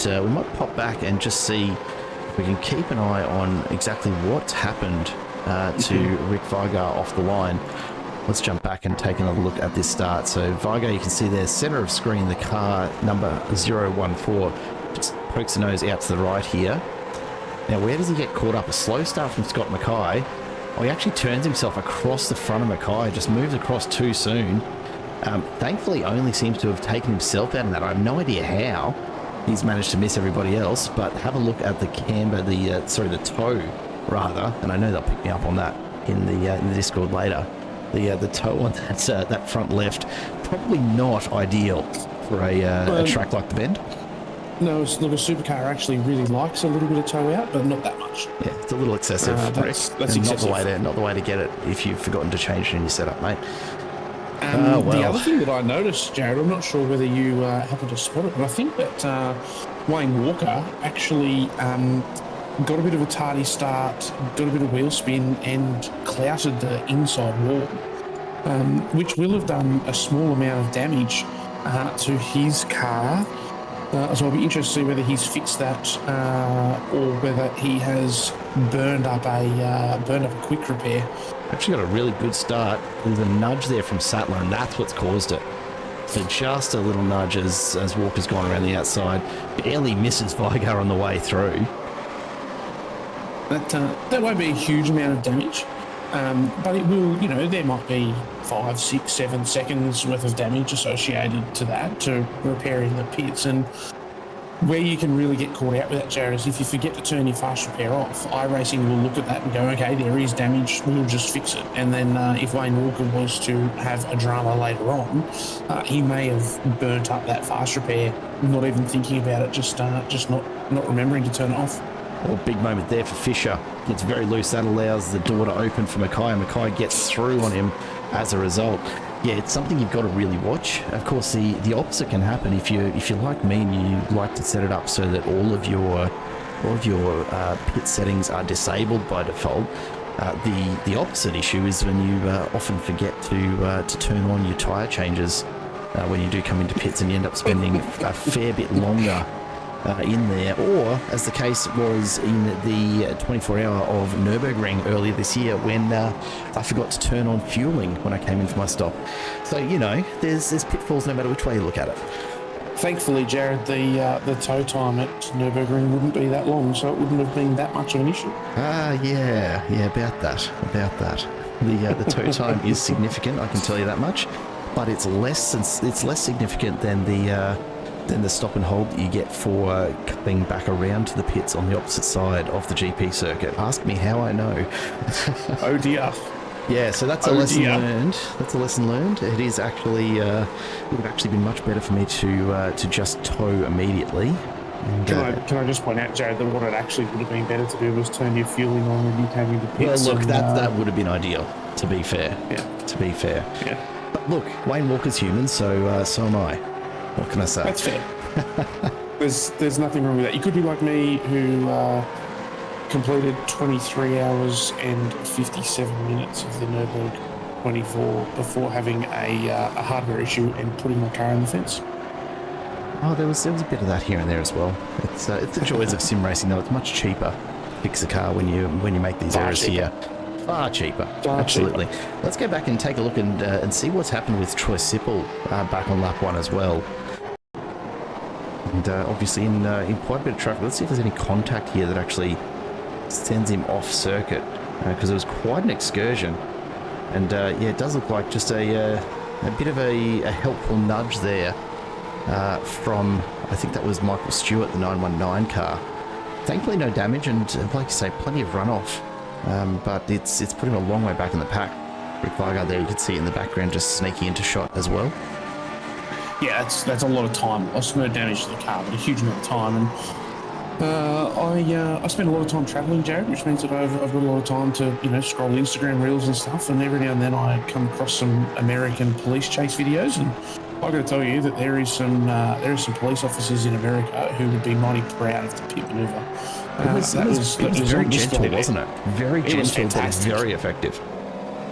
pop back and just see if we can keep an eye on exactly what's happened to Rick Vigar off the line. Let's jump back and take another look at this start. So Vigar, you can see there, center of screen, the car number 014 just pokes the nose out to the right here. Now, where does he get caught up? A slow start from Scott Mackay. Oh, he actually turns himself across the front of Mackay, just moves across too soon. Thankfully, only seems to have taken himself out in that. I have no idea how he's managed to miss everybody else, but have a look at the camber, the toe, rather, and I know they'll pick me up on that in the Discord later. The toe on that front left, probably not ideal for a track like the Bend. No, look, a supercar actually really likes a little bit of toe out, but not that much. Yeah, it's a little excessive. That's excessive. Not the way to get it if you've forgotten to change it in your setup, mate. The other thing that I noticed, Jared, I'm not sure whether you happen to spot it, but I think that Wayne Walker actually got a bit of a tardy start, got a bit of wheel spin and clouted the inside wall, which will have done a small amount of damage to his car. So I'll be interested to see whether he's fixed that or whether he has burned up a quick repair. Actually got a really good start. There's a nudge there from Sattler, and that's what's caused it. So just a little nudge as Walker's gone around the outside. Barely misses Vigar on the way through. That won't be a huge amount of damage, but it will, you know, there might be 5, 6, 7 seconds worth of damage associated to that, to repairing the pits. And where you can really get caught out with that, Jared, is if you forget to turn your fast repair off, iRacing will look at that and go, okay, there is damage, we'll just fix it. And then if Wayne Walker was to have a drama later on, he may have burnt up that fast repair, not even thinking about it, just not remembering to turn it off. Well, big moment there for Fisher. Gets very loose. That allows the door to open for Mackay, and Mackay gets through on him as a result. Yeah, it's something you've got to really watch. Of course, the opposite can happen if you're like me and you like to set it up so that all of your pit settings are disabled by default. The opposite issue is when you often forget to turn on your tyre changes when you do come into pits, and you end up spending a fair bit longer in there, or as the case was in the 24-hour of Nürburgring earlier this year when I forgot to turn on fueling when I came in for my stop. So, you know, there's pitfalls no matter which way you look at it. Thankfully, Jared, the tow time at Nürburgring wouldn't be that long, so it wouldn't have been that much of an issue. Yeah, about that. The tow time is significant, I can tell you that much, but it's less significant than the stop and hold that you get for coming back around to the pits on the opposite side of the GP circuit. Ask me how I know. Oh dear. Yeah, so that's a lesson learned. That's a lesson learned. It is actually would have actually been much better for me to just tow immediately. And, can I just point out, Jared, that what it actually would have been better to do was turn your fueling on when you came into pits. Well, look, that would have been ideal. To be fair. Yeah. To be fair. Yeah. But look, Wayne Walker's human, so am I. What can I say? That's fair. There's nothing wrong with that. You could be like me, who completed 23 hours and 57 minutes of the Nürburgring 24 before having a hardware issue and putting my car in the fence. Oh, there was a bit of that here and there as well. It's the joys of sim racing, though. It's much cheaper to fix a car when you make these errors here. Far cheaper. Absolutely. Let's go back and take a look and see what's happened with Troy Sippel back on lap 1 as well. And obviously in quite a bit of traffic. Let's see if there's any contact here that actually sends him off circuit, because it was quite an excursion. And yeah, it does look like just a bit of a helpful nudge there from, I think that was Michael Stewart, the 919 car. Thankfully no damage, and like you say, plenty of runoff. But it's put him a long way back in the pack. Rick Vargard there, you can see it in the background, just sneaking into shot as well. Yeah, that's a lot of time. I no damage to the car, but a huge amount of time. And I spend a lot of time travelling, Jared, which means that I've got a lot of time to scroll Instagram reels and stuff. And every now and then I come across some American police chase videos, and I've got to tell you that there is some police officers in America who would be mighty proud of the pit manoeuvre. It was very gentle, wasn't it? Very gentle, but very effective.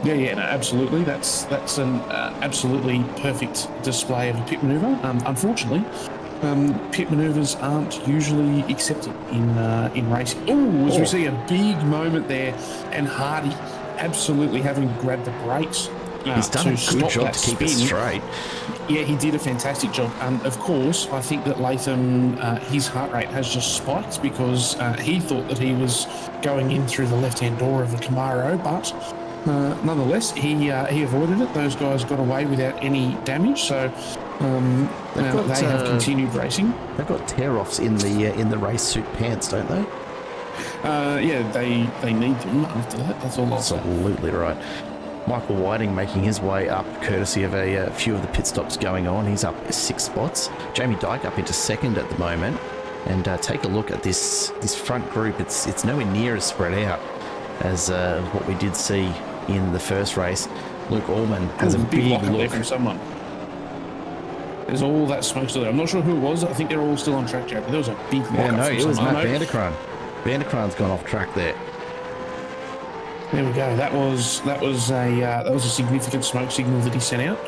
Yeah, no, absolutely. That's an absolutely perfect display of a pit manoeuvre. Unfortunately, pit manoeuvres aren't usually accepted in racing. As we see a big moment there, and Hardy absolutely having to grab the brakes. He's done a good job to keep it straight. Yeah, he did a fantastic job. Of course, I think that Latham, his heart rate has just spiked because he thought that he was going in through the left-hand door of the Camaro, but nonetheless, he avoided it. Those guys got away without any damage, so they have continued racing. They've got tear-offs in the race suit pants, don't they? Yeah, they need them after that. That's all. Absolutely right. Michael Whiting making his way up, courtesy of a few of the pit stops going on. He's up 6 spots. Jamie Dyke up into 2nd at the moment. And take a look at this front group. It's nowhere near as spread out as what we did see in the first race. Luke Allman has a big look there from someone. There's all that smoke still there. I'm not sure who it was. I think they're all still on track, Jared. But there was a big lock. Yeah, no, it was Matt Vanderkran. Vanderkran's gone off track there. There we go. That was a significant smoke signal that he sent out.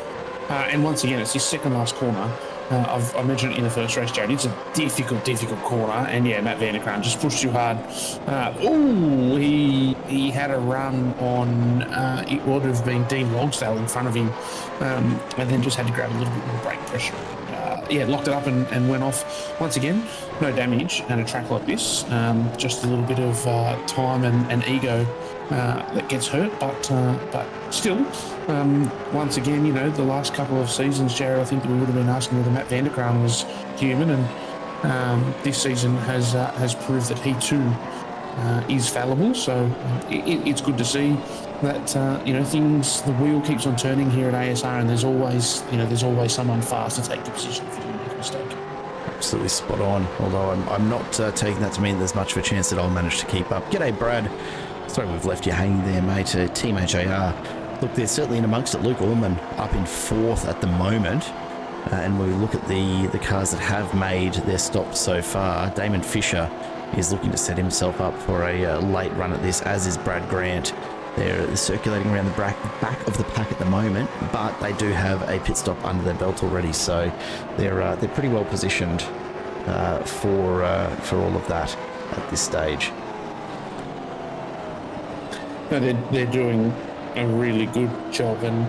And once again, it's his second last corner. I mentioned it in the first race, Jared. It's a difficult corner, and yeah, Matt Vanderkran just pushed too hard. He had a run on. It would have been Dean Logsdale in front of him, and then just had to grab a little bit more brake pressure. Locked it up and went off. Once again, no damage at a track like this. Just a little bit of time and ego that gets hurt, but still, once again, the last couple of seasons, Jared, I think that we would have been asking whether Matt Vanderkran was human, and this season has proved that he too is fallible. So it's good to see that the wheel keeps on turning here at ASR, and there's always someone fast to take the position if you do make a mistake. Absolutely spot on. Although I'm not taking that to mean there's much of a chance that I'll manage to keep up. G'day, Brad. Sorry we've left you hanging there, mate. Team HAR. Look, they're certainly in amongst it. Luke Allman up in 4th at the moment. And when we look at the cars that have made their stops so far, Damon Fisher is looking to set himself up for a late run at this, as is Brad Grant. They're circulating around the back of the pack at the moment, but they do have a pit stop under their belt already, so they're pretty well positioned for all of that at this stage. No, they're doing a really good job, and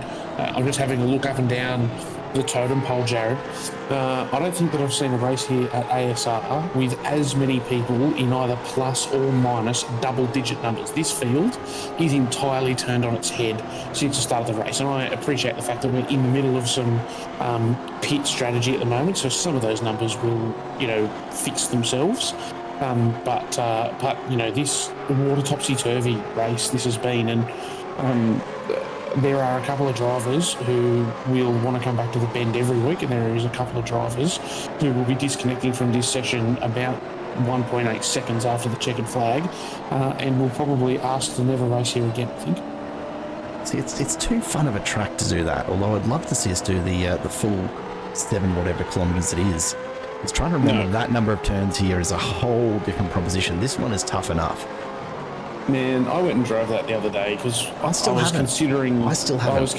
I'm just having a look up and down the totem pole, Jared. I don't think that I've seen a race here at ASR with as many people in either plus or minus double-digit numbers. This field is entirely turned on its head since the start of the race, and I appreciate the fact that we're in the middle of some pit strategy at the moment, so some of those numbers will, fix themselves. But this water topsy-turvy race this has been, and there are a couple of drivers who will want to come back to the bend every week, and there is a couple of drivers who will be disconnecting from this session about 1.8 seconds after the checkered flag, and will probably ask to never race here again, I think. See, it's too fun of a track to do that, although I'd love to see us do the full 7 whatever kilometres it is I was trying to remember that number of turns here is a whole different proposition. This one is tough enough. Man, I went and drove that the other day because I was haven't. considering. I still haven't.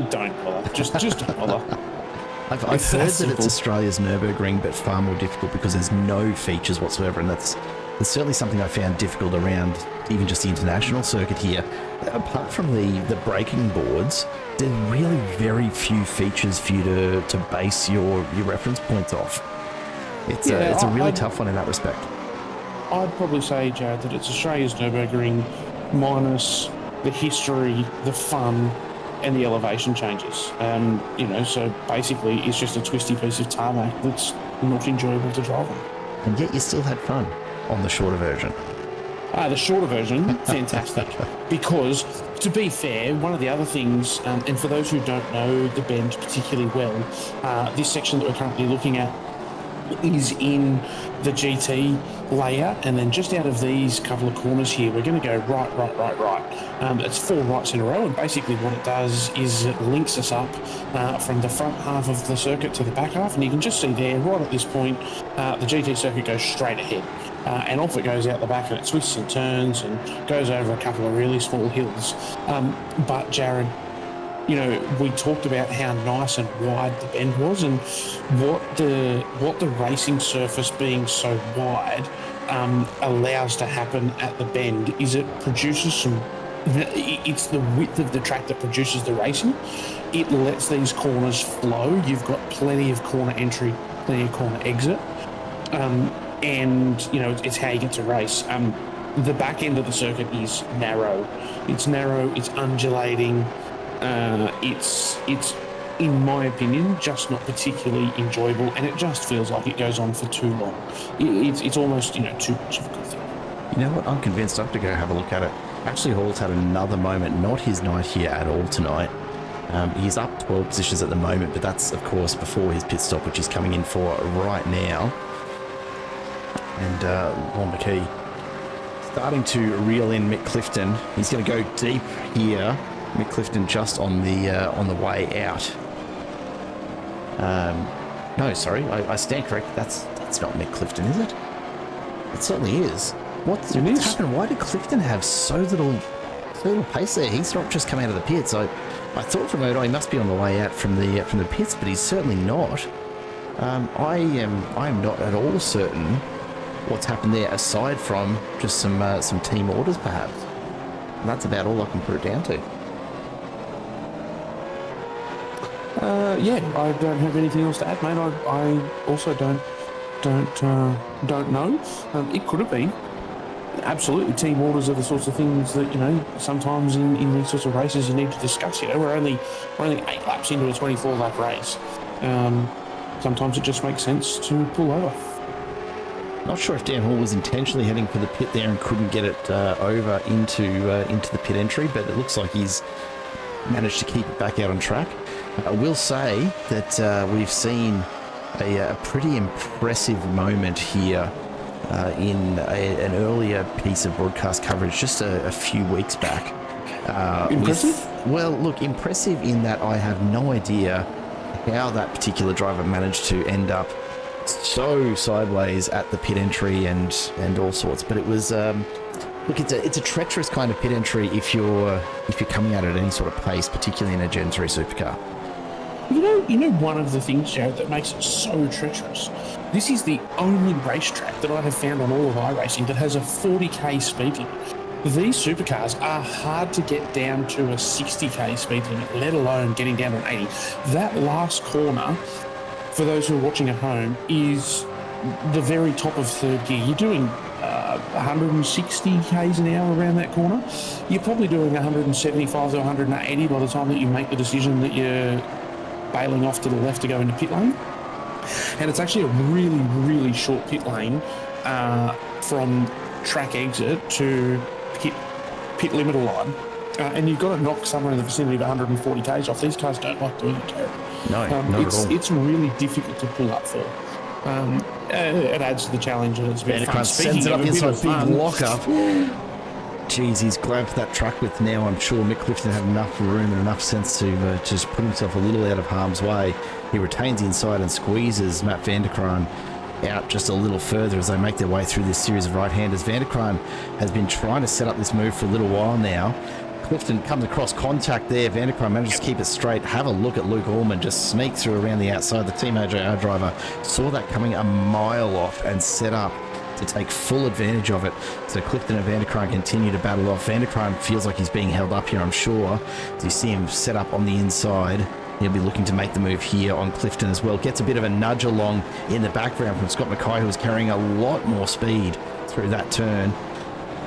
Don't bother. Just don't bother. I've heard that it's Australia's Nürburgring, but far more difficult because there's no features whatsoever, and that's certainly something I found difficult around even just the international circuit here. Apart from the braking boards, there are really very few features for you to base your reference points off. It's a really tough one in that respect. I'd probably say, Jared, that it's Australia's Nürburgring minus the history, the fun, and the elevation changes. So basically it's just a twisty piece of tarmac that's not enjoyable to drive on. And yet you still had fun on the shorter version. The shorter version, fantastic. Because, to be fair, one of the other things, and for those who don't know the bend particularly well, this section that we're currently looking at is in the GT layout, and then just out of these couple of corners here, we're going to go right. It's 4 rights in a row, and basically what it does is it links us up from the front half of the circuit to the back half, and you can just see there, right at this point, the GT circuit goes straight ahead, and off it goes out the back, and it twists and turns and goes over a couple of really small hills. But Jared, we talked about how nice and wide the bend was, and what the racing surface being so wide allows to happen at the bend is it produces it's the width of the track that produces the racing. It lets these corners flow. You've got plenty of corner entry, plenty of corner exit, and it's how you get to race. The back end of the circuit is narrow. It's undulating. It's in my opinion just not particularly enjoyable, and it just feels like it goes on for too long. It's almost too much of a good thing. You know what? I'm convinced I have to go have a look at it. Actually, Hall's had another moment, not his night here at all tonight. He's up 12 positions at the moment, but that's of course before his pit stop, which he's coming in for right now. And Ron McKee starting to reel in Mick Clifton. He's going to go deep here. Mick Clifton just on the way out. No, sorry, I stand correct. That's not Mick Clifton, is it? It certainly is. What's happened? Why did Clifton have so little pace there? He's not just come out of the pits. I thought for a moment, he must be on the way out from the pits, but he's certainly not. I am not at all certain what's happened there, aside from just some team orders, perhaps. And that's about all I can put it down to. I don't have anything else to add, mate. I also don't know. It could have been. Absolutely, team orders are the sorts of things that sometimes in these sorts of races you need to discuss. We're only 8 laps into a 24-lap race. Sometimes it just makes sense to pull over. Not sure if Dan Hall was intentionally heading for the pit there and couldn't get it over into the pit entry, but it looks like he's managed to keep it back out on track. I will say that we've seen a pretty impressive moment here in an earlier piece of broadcast coverage just a few weeks back. Impressive? Impressive in that I have no idea how that particular driver managed to end up so sideways at the pit entry and all sorts. But it was it's a treacherous kind of pit entry if you're coming out at any sort of pace, particularly in a Gen 3 supercar. One of the things, Jared, that makes it so treacherous. This is the only racetrack that I have found on all of iRacing that has a 40k speed limit. These supercars are hard to get down to a 60k speed limit, let alone getting down to an 80. That last corner, for those who are watching at home, is the very top of third gear. You're doing 160 k's an hour around that corner. You're probably doing 175 to 180 by the time that you make the decision that you're bailing off to the left to go into pit lane. And it's actually a really, really short pit lane from track exit to pit limiter line. And you've got to knock somewhere in the vicinity of 140 k's off. These cars don't like doing it, Jared. No, not at all. It's really difficult to pull up for. It adds to the challenge, and it's very fun. Sends it up inside big lock-up. Geez, he's grabbed that truck width now. I'm sure Mick Clifton had enough room and enough sense to just put himself a little out of harm's way. He retains inside and squeezes Matt Vanderkraan out just a little further as they make their way through this series of right-handers. Vanderkraan has been trying to set up this move for a little while now. Clifton comes across contact there. Vanderkraan manages to keep it straight. Have a look at Luke Allman just sneak through around the outside. The Team AJR driver saw that coming a mile off and set up to take full advantage of it. So Clifton and Vanderkraan continue to battle off. Vanderkraan feels like he's being held up here, I'm sure. As you see him set up on the inside, he'll be looking to make the move here on Clifton as well. Gets a bit of a nudge along in the background from Scott Mackay, who was carrying a lot more speed through that turn.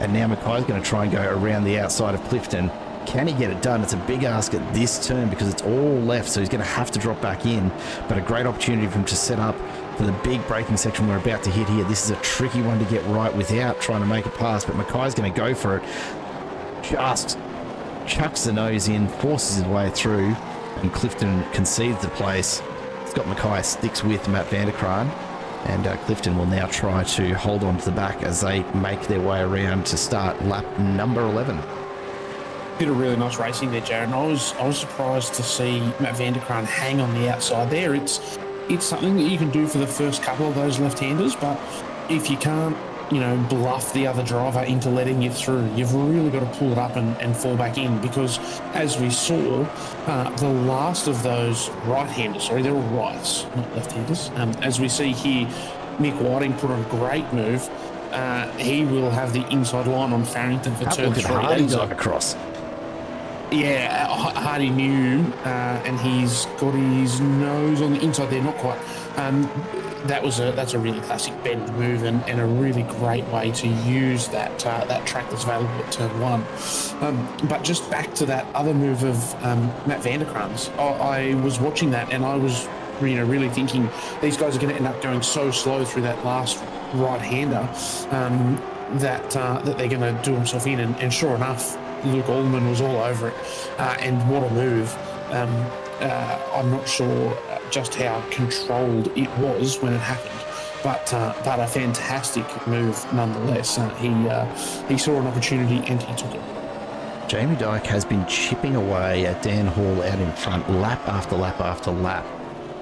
And now Mackay's going to try and go around the outside of Clifton. Can he get it done? It's a big ask at this turn because it's all left, so he's going to have to drop back in. But a great opportunity for him to set up for the big braking section we're about to hit here. This is a tricky one to get right without trying to make a pass, but Mackay's going to go for it. Just chucks the nose in, forces his way through, and Clifton concedes the place. Scott Mackay sticks with Matt Vanderkraan, and Clifton will now try to hold on to the back as they make their way around to start lap number 11. Did a really nice racing there, Jared. And I was surprised to see Matt Vanderkraan hang on the outside there. It's something that you can do for the first couple of those left-handers, but if you can't, bluff the other driver into letting you through, you've really got to pull it up and fall back in, because as we saw, the last of those right-handers, they were rights, not left-handers. As we see here, Nick Whiting put on a great move. He will have the inside line on Farrington for turn 3. Hardy dive across. Yeah, Hardy knew, and he's got his nose on the inside there, not quite. That's a really classic bend move and a really great way to use that track that's available at turn 1. But just back to that other move of Matt Vanderkraan's, I was watching that and I was really thinking these guys are going to end up going so slow through that last right-hander that they're going to do himself in, and sure enough, Luke Allman was all over it, and what a move. I'm not sure just how controlled it was when it happened, but a fantastic move nonetheless. He saw an opportunity and he took it. Jamie Dyke has been chipping away at Dan Hall out in front, lap after lap after lap.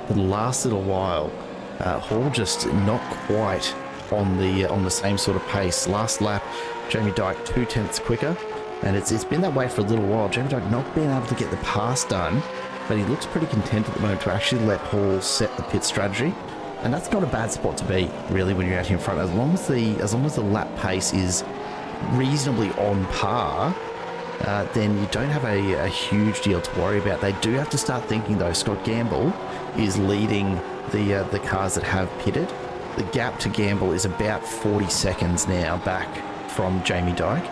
For the last little while, Hall just not quite on the same sort of pace. Last lap, Jamie Dyke 0.2 quicker. And it's been that way for a little while. Jamie Dyke not being able to get the pass done, but he looks pretty content at the moment to actually let Hall set the pit strategy. And that's not a bad spot to be, really, when you're out here in front. As long as the lap pace is reasonably on par, then you don't have a huge deal to worry about. They do have to start thinking, though. Scott Gamble is leading the cars that have pitted. The gap to Gamble is about 40 seconds now back from Jamie Dyke.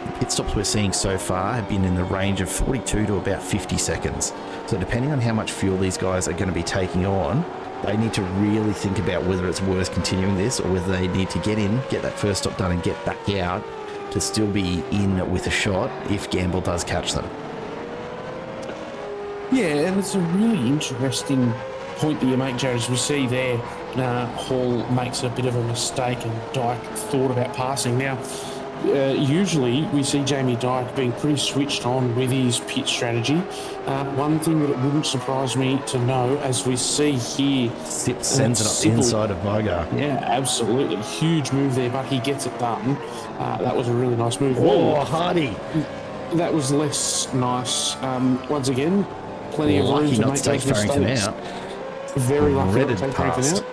The pit stops we're seeing so far have been in the range of 42 to about 50 seconds. So depending on how much fuel these guys are going to be taking on, they need to really think about whether it's worth continuing this or whether they need to get in, get that first stop done and get back out to still be in with a shot if Gamble does catch them. Yeah, and it's a really interesting point that you make, Jared. As we see there, Hall makes a bit of a mistake and Dyke thought about passing. Now, usually we see Jamie Dyke being pretty switched on with his pit strategy. One thing that it wouldn't surprise me to know, as we see here, Sip sends it up the inside of Vigar. Yeah, absolutely. Huge move there, but he gets it done. That was a really nice move. Oh, Hardy. That was less nice. Once again, plenty of room to make those Farrington mistakes. out. Very lucky Redded to take Farrington past. out.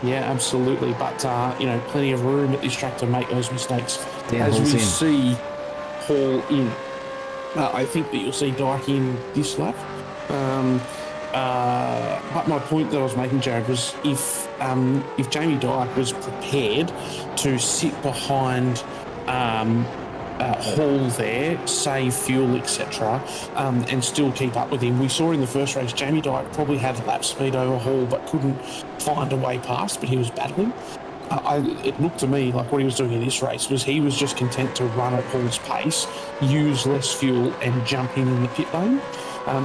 Yeah, absolutely. But, plenty of room at this track to make those mistakes. Yeah, as Hall's we in. see Hall in, I think that you'll see Dyke in this lap. But my point that I was making, Jared, was if Jamie Dyke was prepared to sit behind Hall there, save fuel, etc., and still keep up with him. We saw in the first race, Jamie Dyke probably had lap speed over Hall, but couldn't find a way past, but he was battling. It looked to me like what he was doing in this race was he was just content to run at Hall's pace, use less fuel, and jump in the pit lane.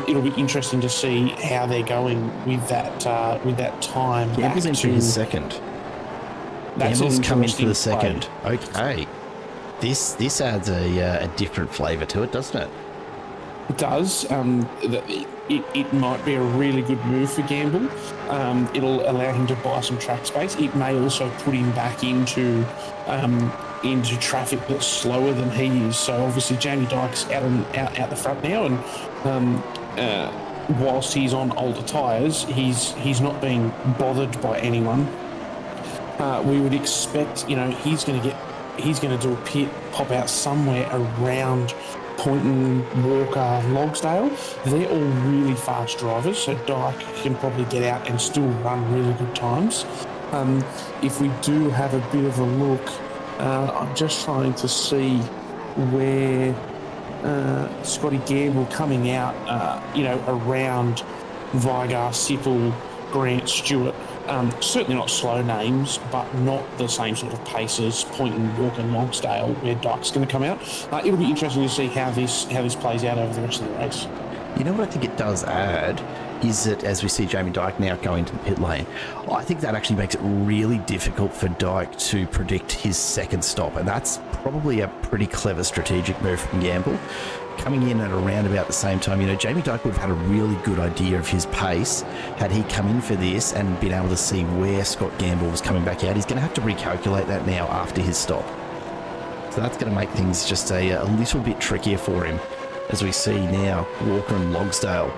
It'll be interesting to see how they're going with that time. Gamble's into his second. That's Gamble's come into the interesting play. second. Okay. This adds a different flavour to it, doesn't it? It does. It might be a really good move for Gamble. It'll allow him to buy some track space. It may also put him back into traffic that's slower than he is. So obviously Jamie Dyke's out the front now, and whilst he's on older tyres, he's not being bothered by anyone. We would expect, he's going to do a pit, pop out somewhere around Poynton, Walker, Logsdale. They're all really fast drivers, so Dyke can probably get out and still run really good times. If we do have a bit of a look, I'm just trying to see where Scotty Gamble coming out, around Vigar, Sipple, Grant, Stewart. Certainly not slow names, but not the same sort of paces, Poynton, Walker, Logsdale, where Dyke's going to come out. It'll be interesting to see how this plays out over the rest of the race. You know what I think it does add is that as we see Jamie Dyke now going to the pit lane, I think that actually makes it really difficult for Dyke to predict his second stop, and that's probably a pretty clever strategic move from Gamble. Coming in at around about the same time, Jamie Dyke would have had a really good idea of his pace had he come in for this and been able to see where Scott Gamble was coming back out. He's going to have to recalculate that now after his stop. So that's going to make things just a little bit trickier for him, as we see now Walker and Logsdale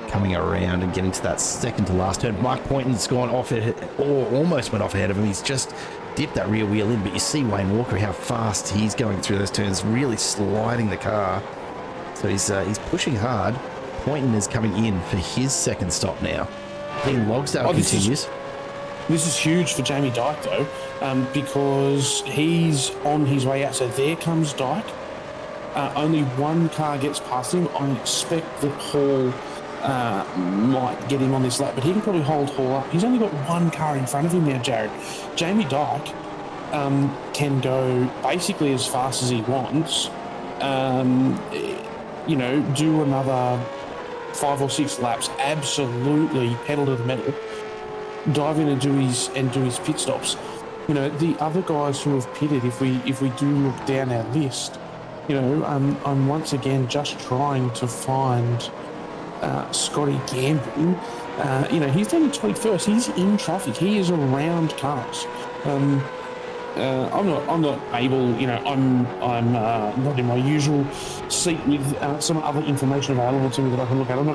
coming around and getting to that second to last turn. Mike Poynton's gone off or almost went off ahead of him. He's just dipped that rear wheel in, but you see Wayne Walker, how fast he's going through those turns, really sliding the car. So he's pushing hard. Poynton is coming in for his second stop now. Then Logsdale continues. This is huge for Jamie Dyke, though, because he's on his way out. So there comes Dyke. Only one car gets past him. I expect that Hall might get him on this lap, but he can probably hold Hall up. He's only got one car in front of him now, Jared. Jamie Dyke can go basically as fast as he wants. Do another 5 or 6 laps, absolutely pedal to the metal, dive in and do his pit stops. The other guys who have pitted, if we do look down our list, I'm once again just trying to find Scotty Gamble. He's down in 21st. He's in traffic. He is around cars. I'm not able, I'm not in my usual seat with some other information available to me that I can look at. I'm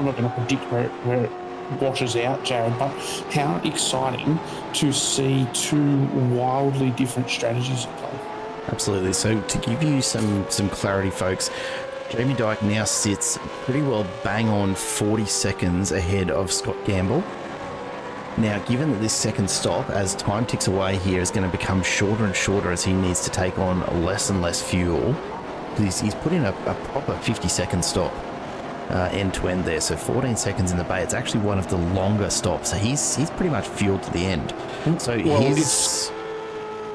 not gonna predict where it washes out, Jared. But how exciting to see two wildly different strategies at play. Absolutely. So to give you some clarity, folks, Jamie Dyke now sits pretty well bang on 40 seconds ahead of Scott Gamble. Now, given that this second stop, as time ticks away here, is going to become shorter and shorter as he needs to take on less and less fuel, he's put in a proper 50-second stop end to end there. So 14 seconds in the bay. It's actually one of the longer stops. So he's pretty much fueled to the end. So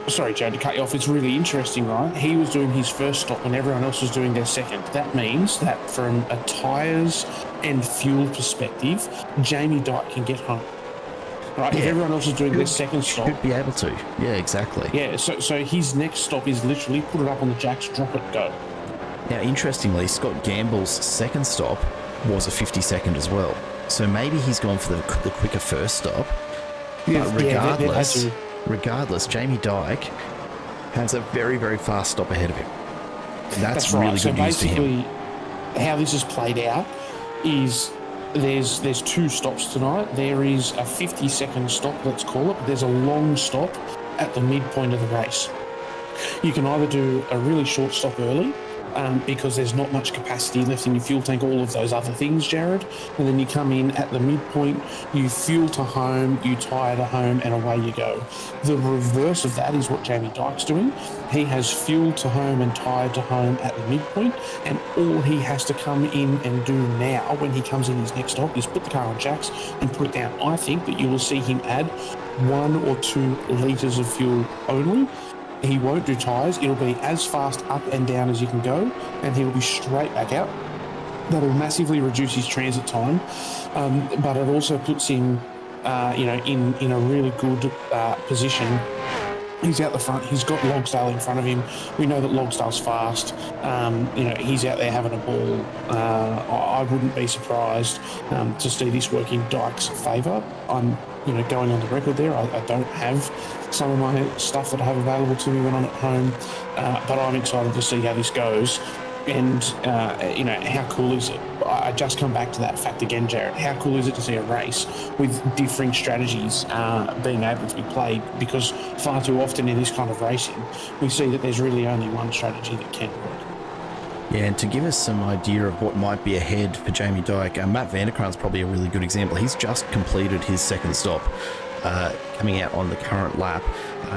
Sorry, Joe, to cut you off. It's really interesting, right? He was doing his first stop when everyone else was doing their second. That means that from a tyres and fuel perspective, Jamie Dyke can get home. Right, yeah. If everyone else is doing their second stop, should be able to. Yeah, exactly. Yeah, so his next stop is literally put it up on the jacks, drop it, go. Now, interestingly, Scott Gamble's second stop was a 50-second as well. So maybe he's gone for the quicker first stop. But regardless, Jamie Dyke has a very, very fast stop ahead of him. And that's really right. good news for him. How this is played out is there's 2 stops tonight. There is a 50-second stop, let's call it, but there's a long stop at the midpoint of the race. You can either do a really short stop early, because there's not much capacity left in your fuel tank, all of those other things, Jared, and then you come in at the midpoint, you fuel to home, you tyre to home, and away you go. The reverse of that is what Jamie Dyke's doing. He has fuel to home and tyre to home at the midpoint, and all he has to come in and do now when he comes in his next stop is put the car on jacks and put it down. I think that you will see him add 1 or 2 litres of fuel only. He won't do tyres. It'll be as fast up and down as you can go, and he'll be straight back out. That'll massively reduce his transit time, but it also puts him, in a really good position He's out the front. He's got Logsdale in front of him. We know that Logsdale's fast. He's out there having a ball. I wouldn't be surprised to see this work in Dyke's favour. I'm, going on the record there. I don't have some of my stuff that I have available to me when I'm at home, but I'm excited to see how this goes. And, how cool is it? I just come back to that fact again, Jared. How cool is it to see a race with differing strategies being able to be played? Because far too often in this kind of racing, we see that there's really only one strategy that can work. Yeah, and to give us some idea of what might be ahead for Jamie Dyke, Matt Vanderkran's probably a really good example. He's just completed his second stop, coming out on the current lap.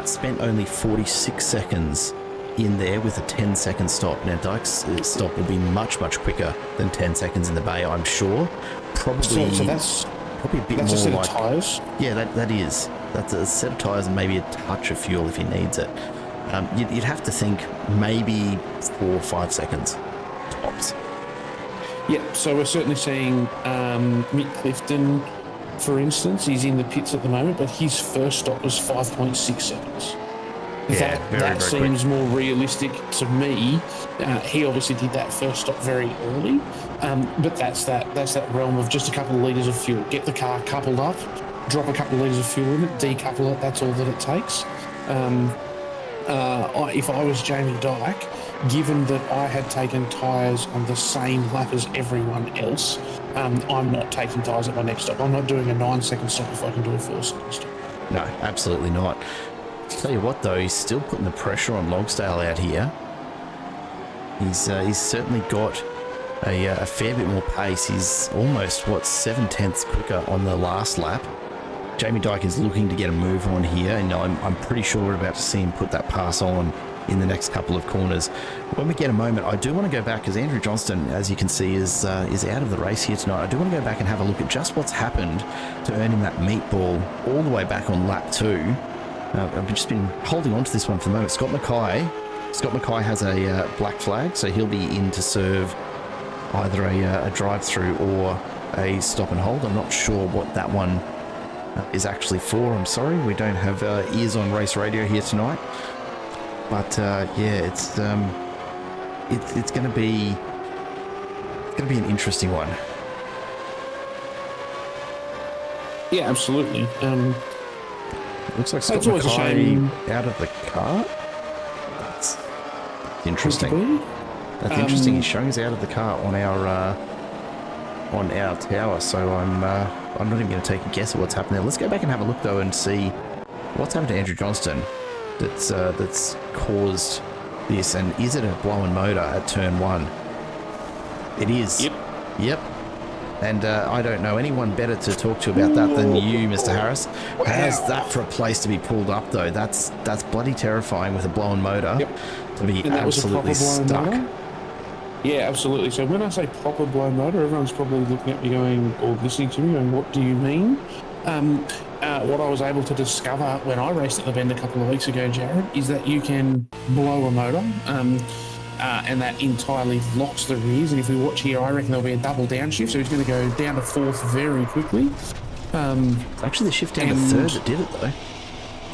Spent only 46 seconds in there with a 10-second stop. Now, Dyke's stop will be much, much quicker than 10 seconds in the bay, I'm sure. Probably a bit more a set like of tyres. Yeah, that is. That's a set of tyres and maybe a touch of fuel if he needs it. You'd have to think maybe 4 or 5 seconds tops. Yeah, so we're certainly seeing Mick Clifton, for instance. He's in the pits at the moment, but his first stop was 5.6 seconds. Yeah, that very seems quick. more realistic to me. He obviously did that first stop very early, but that's that realm of just a couple of litres of fuel. Get the car coupled up, drop a couple of litres of fuel in it, decouple it. That's all that it takes. If I was Jamie Dyke, given that I had taken tyres on the same lap as everyone else, I'm not taking tyres at my next stop. I'm not doing a 9-second stop if I can do a 4-second stop. No, absolutely not. Tell you what, though, he's still putting the pressure on Logsdale out here. He's certainly got a fair bit more pace. He's almost, 7/10 quicker on the last lap. Jamie Dyke is looking to get a move on here, and I'm pretty sure we're about to see him put that pass on in the next couple of corners. When we get a moment, I do want to go back, because Andrew Johnston, as you can see, is out of the race here tonight. I do want to go back and have a look at just what's happened to earn him that meatball all the way back on lap 2. I've just been holding on to this one for the moment. Scott Mackay has a black flag, so he'll be in to serve either a drive-through or a stop and hold. I'm not sure what that one is actually for. I'm sorry, we don't have ears on race radio here tonight. But it's going to be an interesting one. Yeah, absolutely. Looks like Scott That's always a Mackay shame. out of the car. That's interesting. That's interesting. He's showing us out of the car on our tower. So I'm not even going to take a guess at what's happened there. Let's go back and have a look though and see what's happened to Andrew Johnston that's caused this. And is it a blown motor at turn 1? It is. Yep. And I don't know anyone better to talk to about that than you, Mr. Harris. Wow. How's that for a place to be pulled up, though? That's bloody terrifying with a blown motor to be absolutely stuck. Motor? Yeah, absolutely. So when I say proper blown motor, everyone's probably looking at me going, or listening to me going, what do you mean? What I was able to discover when I raced at the Bend a couple of weeks ago, Jared, is that you can blow a motor. And that entirely locks the rears. And if we watch here, I reckon there'll be a double downshift, so he's going to go down to 4th very quickly. Actually, the shift down to 3rd that did it, though.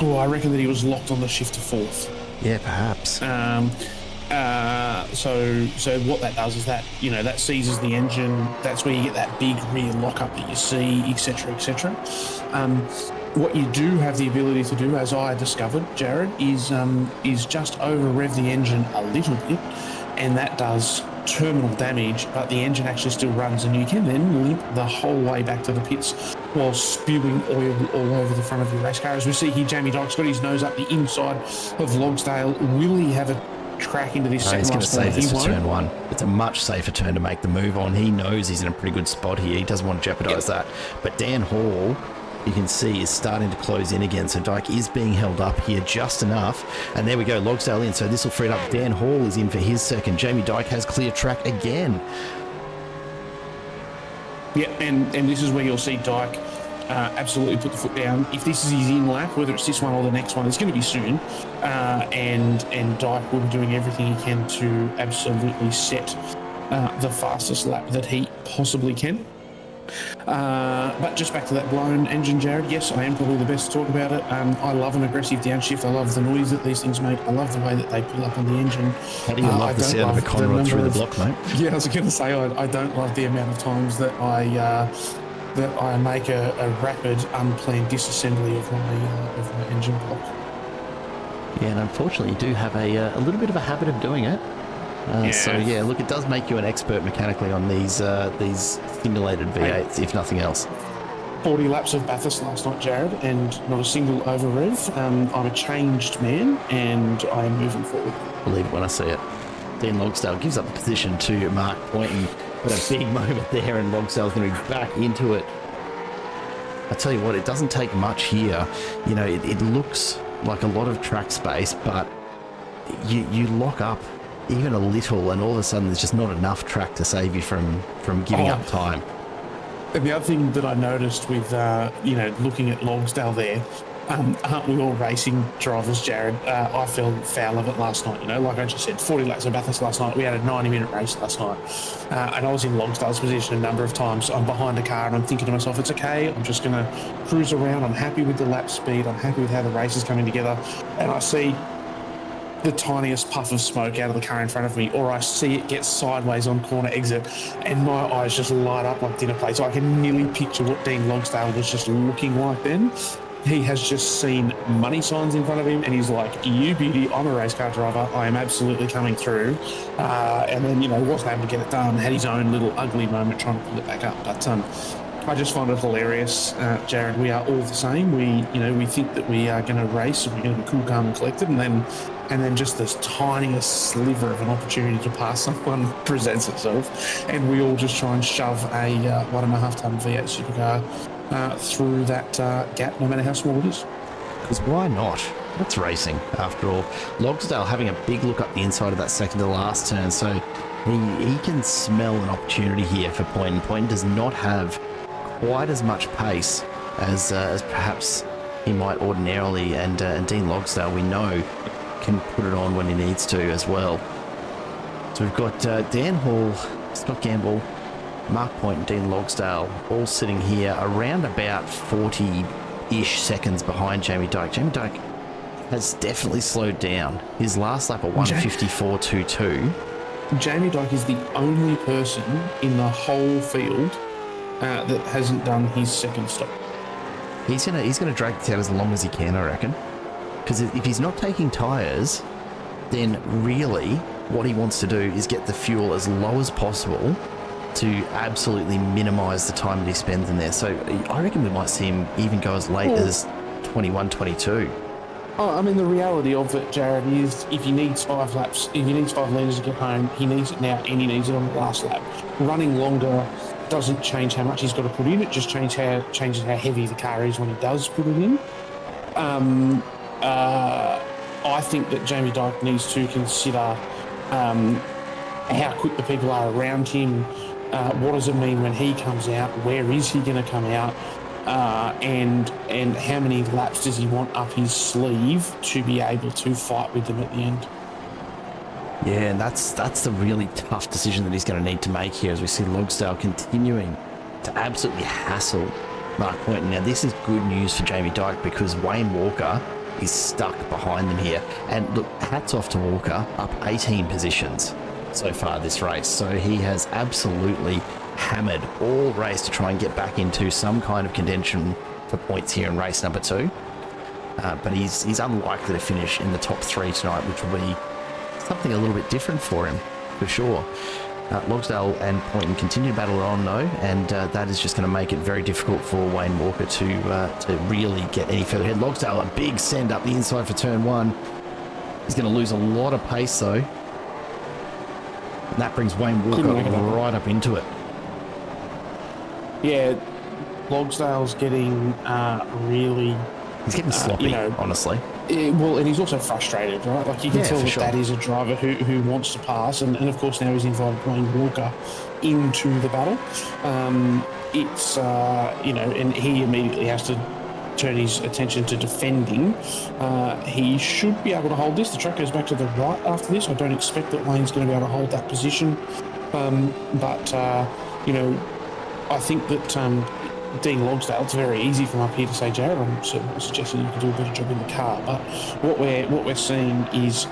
Oh, I reckon that he was locked on the shift to 4th. Yeah, perhaps. So what that does is that, that seizes the engine. That's where you get that big rear lockup that you see, etc., etc. What you do have the ability to do, as I discovered, Jared, is just over rev the engine a little bit, and that does terminal damage, but the engine actually still runs, and you can then limp the whole way back to the pits while spewing oil all over the front of your race car. As we see here, Jamie Dyke's got his nose up the inside of Logsdale. Will he have a crack into this second He's going to last corner? save this for turn 1. It's a much safer turn to make the move on. He knows he's in a pretty good spot here. He doesn't want to jeopardise that. But Dan Hall, you can see, is starting to close in again. So Dyke is being held up here just enough. And there we go, Logsdale in. So this will free it up. Dan Hall is in for his second. Jamie Dyke has clear track again. Yeah, and this is where you'll see Dyke absolutely put the foot down. If this is his in lap, whether it's this one or the next one, it's going to be soon. And Dyke will be doing everything he can to absolutely set the fastest lap that he possibly can. But just back to that blown engine, Jared, yes, I am probably the best to talk about it. I love an aggressive downshift. I love the noise that these things make. I love the way that they pull up on the engine. How do you love the sound of a Conrod through the block, mate? Yeah, I was going to say, I don't love the amount of times that I make a rapid, unplanned disassembly of my engine block. Yeah, and unfortunately you do have a little bit of a habit of doing it. So yeah, look, it does make you an expert mechanically on these simulated V8s, if nothing else. 40 laps of Bathurst last night, Jared, and not a single over rev. I'm a changed man, and I am moving forward. Believe it when I see it. Dean Logsdale gives up the position to Mark Poynton, but a big moment there, and Logsdale's going to be back into it. I tell you what, it doesn't take much here. You know, it looks like a lot of track space, but you lock up even a little, and all of a sudden there's just not enough track to save you from giving up time. And the other thing that I noticed with looking at Logsdale there, aren't we all racing drivers, Jared? I fell foul of it last night. You know, like I just said, 40 laps of Bathurst last night. We had a 90-minute race last night, and I was in Logsdale's position a number of times. I'm behind a car, and I'm thinking to myself, it's okay. I'm just going to cruise around. I'm happy with the lap speed. I'm happy with how the race is coming together, and I see the tiniest puff of smoke out of the car in front of me, or I see it get sideways on corner exit, and my eyes just light up like dinner plates. So I can nearly picture what Dean Logsdale was just looking like then. He has just seen money signs in front of him, and he's like, you beauty, I'm a race car driver, I am absolutely coming through. And then, wasn't able to get it done, had his own little ugly moment trying to pull it back up. But I just find it hilarious, Jared. We are all the same. We think that we are going to race and we're going to be cool, calm, and collected, and then just this tiniest sliver of an opportunity to pass someone presents itself, and we all just try and shove a 1.5-ton V8 supercar through that gap, no matter how small it is. Because why not? That's racing, after all. Logsdale having a big look up the inside of that second to last turn, so he can smell an opportunity here for Poynton. Poynton does not have quite as much pace as perhaps he might ordinarily, and Dean Logsdale, we know, can put it on when he needs to as well. So we've got Dan Hall, Scott Gamble, Mark Poynton, Dean Logsdale all sitting here around about 40-ish seconds behind Jamie Dyke. Jamie Dyke has definitely slowed down. His last lap at 1:54.22. Jamie Dyke is the only person in the whole field that hasn't done his second stop. He's gonna drag this out as long as he can, I reckon. Because if he's not taking tyres, then really what he wants to do is get the fuel as low as possible to absolutely minimise the time that he spends in there. So I reckon we might see him even go as late as 21, 22. Oh, I mean, the reality of it, Jared, is if he needs 5 laps, if he needs 5 litres to get home, he needs it now, and he needs it on the last lap. Running longer doesn't change how much he's got to put in. It just changes how heavy the car is when he does put it in. I think that Jamie Dyke needs to consider how quick the people are around him. What does it mean when he comes out? Where is he going to come out? And how many laps does he want up his sleeve to be able to fight with them at the end? Yeah, and that's the really tough decision that he's going to need to make here, as we see Logsdale continuing to absolutely hassle Mark Poynton. Now, this is good news for Jamie Dyke, because Wayne Walker is stuck behind them here. And look, hats off to Walker, up 18 positions so far this race. So he has absolutely hammered all race to try and get back into some kind of contention for points here in race number 2. But he's unlikely to finish in the top 3 tonight, which will be something a little bit different for him, for sure. Logsdale and Poynton continue to battle on, though, and that is just going to make it very difficult for Wayne Walker to really get any further ahead. Logsdale, a big send up the inside for turn 1. He's going to lose a lot of pace, though. And that brings Wayne Walker right up into it. Yeah, Logsdale's getting really... He's getting sloppy, honestly. Well, and he's also frustrated, right? Like, you can tell that is a driver who wants to pass, and of course now he's invited Wayne Walker into the battle. And he immediately has to turn his attention to defending. He should be able to hold this. The track goes back to the right after this. I don't expect that Wayne's going to be able to hold that position. I think that Dean Logsdale, it's very easy from up here to say, Jared, I'm certainly not suggesting you can do a better job in the car, but what we're seeing is,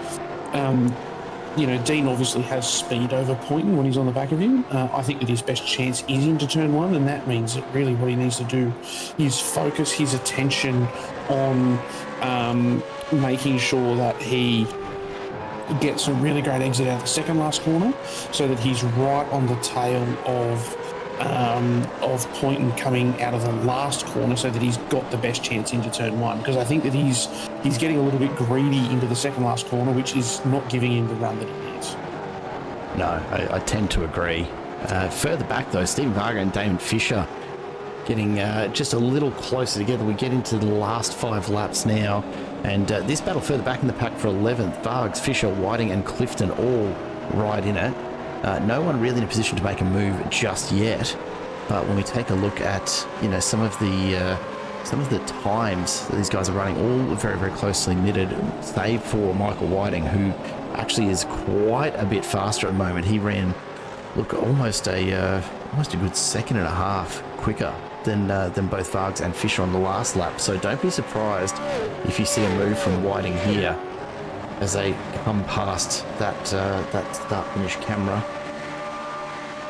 Dean obviously has speed over Poynton when he's on the back of him. I think that his best chance is into turn one, and that means that really what he needs to do is focus his attention on making sure that he gets a really great exit out of the second last corner, so that he's right on the tail of Poynton coming out of the last corner, so that he's got the best chance into turn one. Because I think that he's getting a little bit greedy into the second last corner, which is not giving him the run that he needs. No, I tend to agree. Further back though, Stephen Varga and Damon Fisher getting just a little closer together. We get into the last 5 laps now, and this battle further back in the pack for 11th. Vargs, Fisher, Whiting and Clifton all right in it. No one really in a position to make a move just yet, but when we take a look at some of the times that these guys are running, all very, very closely knitted, save for Michael Whiting, who actually is quite a bit faster at the moment. He ran, almost a good second and a half quicker than both Vargs and Fisher on the last lap. So don't be surprised if you see a move from Whiting here as they come past that start-finish camera.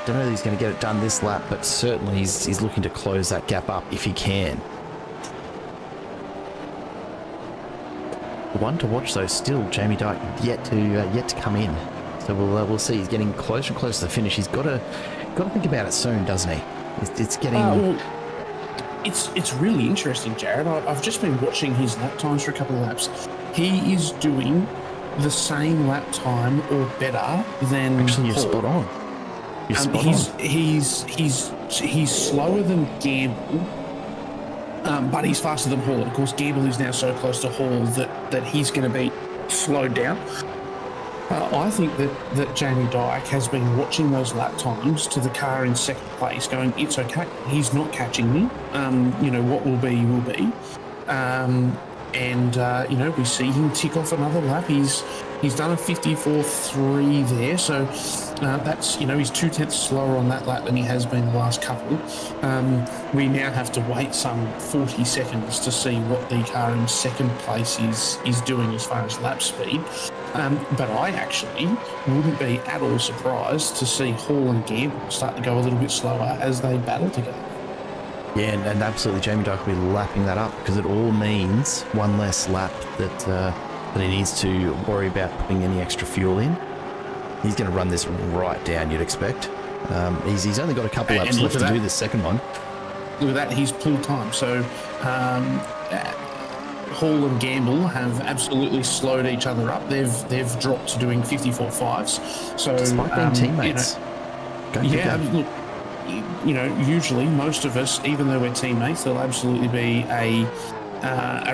Don't know that he's going to get it done this lap, but certainly he's looking to close that gap up if he can. The one to watch though, still Jamie Dyke yet to come in. So we'll see. He's getting closer and closer to the finish. He's got to think about it soon, doesn't he? It's getting. It's really interesting, Jared. I've just been watching his lap times for a couple of laps. He is doing the same lap time or better than Actually, you're Paul. spot on. You're spot on. He's slower than Gamble, but he's faster than Hall. And of course, Gamble is now so close to Hall that he's going to be slowed down. I think that Jamie Dyke has been watching those lap times to the car in second place, going, it's okay, he's not catching me. What will be, will be. We see him tick off another lap. He's done a 54.3 there, so that's, he's 0.2 slower on that lap than he has been the last couple. We now have to wait some 40 seconds to see what the car in second place is doing as far as lap speed. But I actually wouldn't be at all surprised to see Hall and Gamble start to go a little bit slower as they battle together. Yeah, and absolutely, Jamie Dyke will be lapping that up, because it all means one less lap that he needs to worry about putting any extra fuel in. He's going to run this right down, you'd expect. He's only got a couple laps left to do the second one. Look at that, he's pulled time. So Hall and Gamble have absolutely slowed each other up. They've dropped to doing 54.5s. So despite being teammates. Look, usually most of us, even though we're teammates, there'll absolutely be a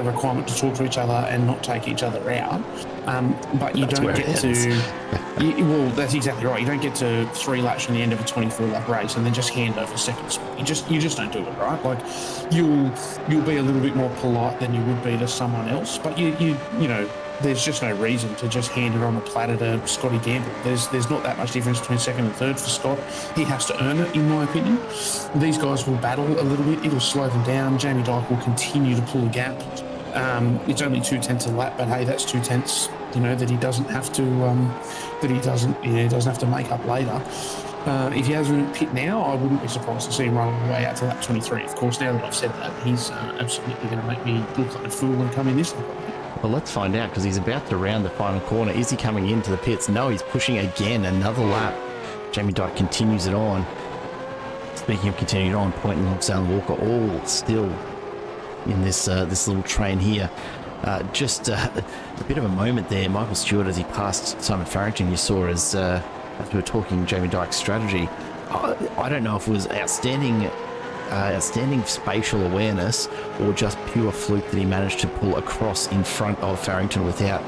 requirement to talk to each other and not take each other out. But you don't get to. Well, that's exactly right. You don't get to 3 laps from the end of a 24-lap race and then just hand over second spot. You just don't do it, right? Like you'll be a little bit more polite than you would be to someone else, but you there's just no reason to just hand it on the platter to Scotty Gamble. There's not that much difference between second and third for Scott. He has to earn it, in my opinion. These guys will battle a little bit. It'll slow them down. Jamie Dyke will continue to pull a gap. It's only 0.2 a lap, but hey, that's 0.2, that he doesn't have to, doesn't have to make up later. If he has him in pit now, I wouldn't be surprised to see him run all the way out to lap 23. Of course, now that I've said that, he's absolutely going to make me look like a fool and come in this lap. Well, let's find out, because he's about to round the final corner. Is he coming into the pits? No, he's pushing again, another lap. Jamie Dyke continues it on. Speaking of continuing on, Poynton, Logsdale and Walker all still in this little train here. Just a bit of a moment there. Michael Stewart, as he passed Simon Farrington, you saw as we were talking Jamie Dyke's strategy. I don't know if it was outstanding spatial awareness or just pure fluke that he managed to pull across in front of Farrington without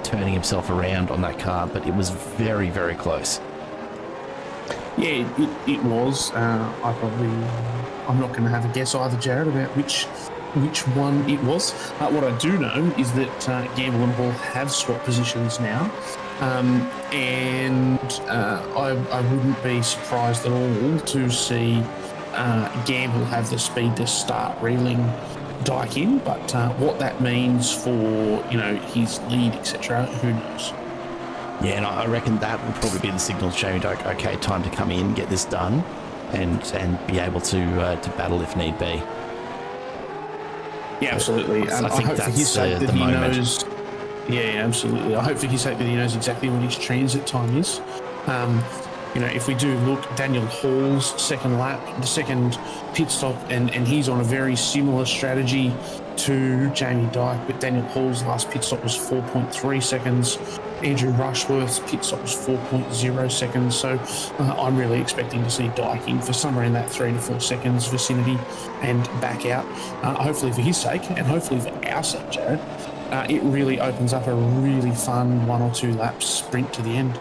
turning himself around on that car, but it was very, very close. Yeah, it was. I'm not going to have a guess either, Jared, about which one it was. What I do know is that Gamble and Hall have swapped positions now, and I wouldn't be surprised at all to see Gamble have the speed to start reeling Dyke in, but what that means for his lead, etc., who knows? Yeah, and I reckon that will probably be the signal to Jamie Dyke. Okay, time to come in, get this done, and be able to battle if need be. Yeah, absolutely. I think hope for his that's sake that the he moment. knows. Yeah, absolutely. I hope for his sake that he knows exactly what his transit time is. If we do look, Daniel Hall's second lap, the second pit stop, and he's on a very similar strategy to Jamie Dyke, but Daniel Hall's last pit stop was 4.3 seconds. Andrew Rushworth's pit stop was 4.0 seconds. So I'm really expecting to see Dyke in for somewhere in that 3 to 4 seconds vicinity and back out. Hopefully for his sake, and hopefully for our sake, Jared, it really opens up a really fun 1 or 2 lap sprint to the end.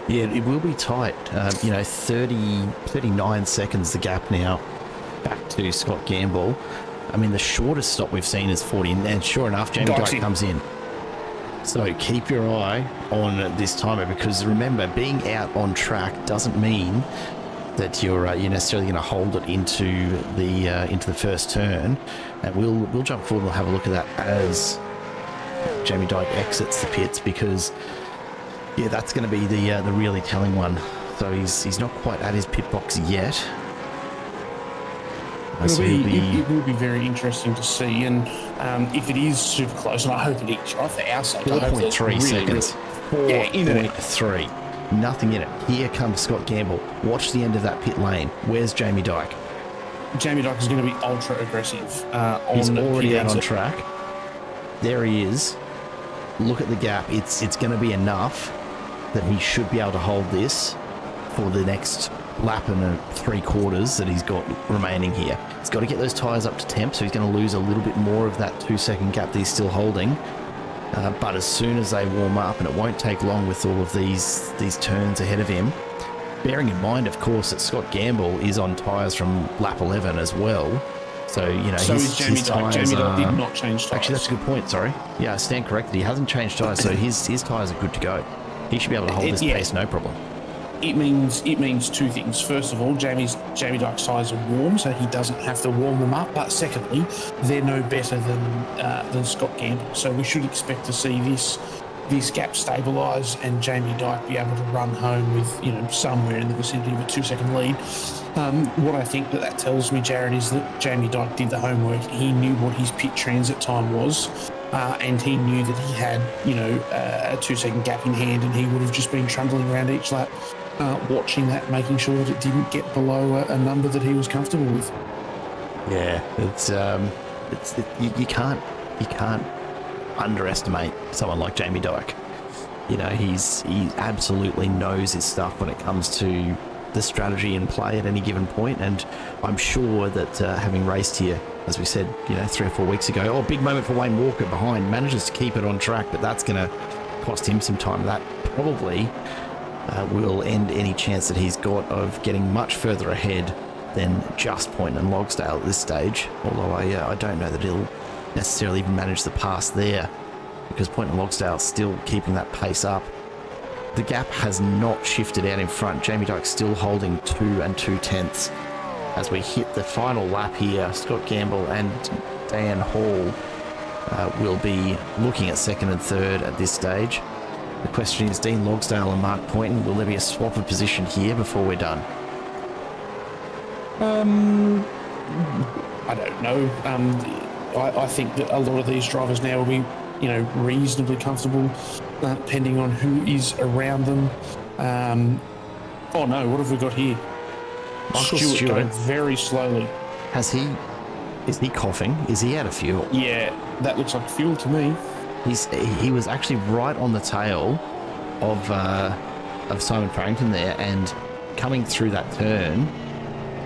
Yeah, it will be tight. 39 seconds the gap now back to Scott Gamble. I mean, the shortest stop we've seen is 40, and sure enough, Jamie Dyke comes in. So keep your eye on this timer, because remember, being out on track doesn't mean that you're necessarily going to hold it into the first turn. And we'll jump forward. We'll have a look at that as Jamie Dyke exits the pits, because that's going to be the really telling one. So he's not quite at his pit box yet. It will be very interesting to see, and if it is super close, and I hope it is, right, for our sake. 4.3 seconds. 4.3. Nothing in it. Here comes Scott Gamble. Watch the end of that pit lane. Where's Jamie Dyke? Jamie Dyke is going to be ultra aggressive. He's already out on track. There he is. Look at the gap. It's going to be enough that he should be able to hold this for the next lap and 3/4 that he's got remaining here. He's got to get those tyres up to temp, so he's going to lose a little bit more of that 2-second gap that he's still holding. But as soon as they warm up, and it won't take long with all of these turns ahead of him, bearing in mind, of course, that Scott Gamble is on tyres from lap 11 as well. So, so is Jamie Dyke. Jamie Dyke did not change tyres. Actually, that's a good point, sorry. Yeah, I stand corrected. He hasn't changed tyres, so his tyres are good to go. He should be able to hold this pace, no problem. It means 2 things. First of all, Jamie Dyke's tyres are warm, so he doesn't have to warm them up. But secondly, they're no better than Scott Gamble. So we should expect to see this gap stabilise and Jamie Dyke be able to run home with somewhere in the vicinity of a 2-second lead. What I think that tells me, Jared, is that Jamie Dyke did the homework. He knew what his pit transit time was. And he knew that he had, a 2-second gap in hand, and he would have just been trundling around each lap, watching that, making sure that it didn't get below a number that he was comfortable with. Yeah, you can't underestimate someone like Jamie Dyke. He absolutely knows his stuff when it comes to the strategy in play at any given point, and I'm sure that having raced here, as we said, 3 or 4 weeks ago, big moment for Wayne Walker behind, manages to keep it on track, but that's going to cost him some time. That probably will end any chance that he's got of getting much further ahead than just Point and Logsdale at this stage, although I don't know that he'll necessarily even manage the pass there, because Point and Logsdale still keeping that pace up. The gap has not shifted out in front. Jamie Dyke still holding 2 2/10 as we hit the final lap here. Scott Gamble and Dan Hall will be looking at second and third at this stage. The question is, Dean Logsdale and Mark Poynton, will there be a swap of position here before we're done? I don't know. I think that a lot of these drivers now will be, reasonably comfortable, depending on who is around them. Oh no, what have we got here? Michael Stewart going very slowly. Is he coughing? Is he out of fuel? Yeah, that looks like fuel to me. He was actually right on the tail of Simon Farrington there, and coming through that turn,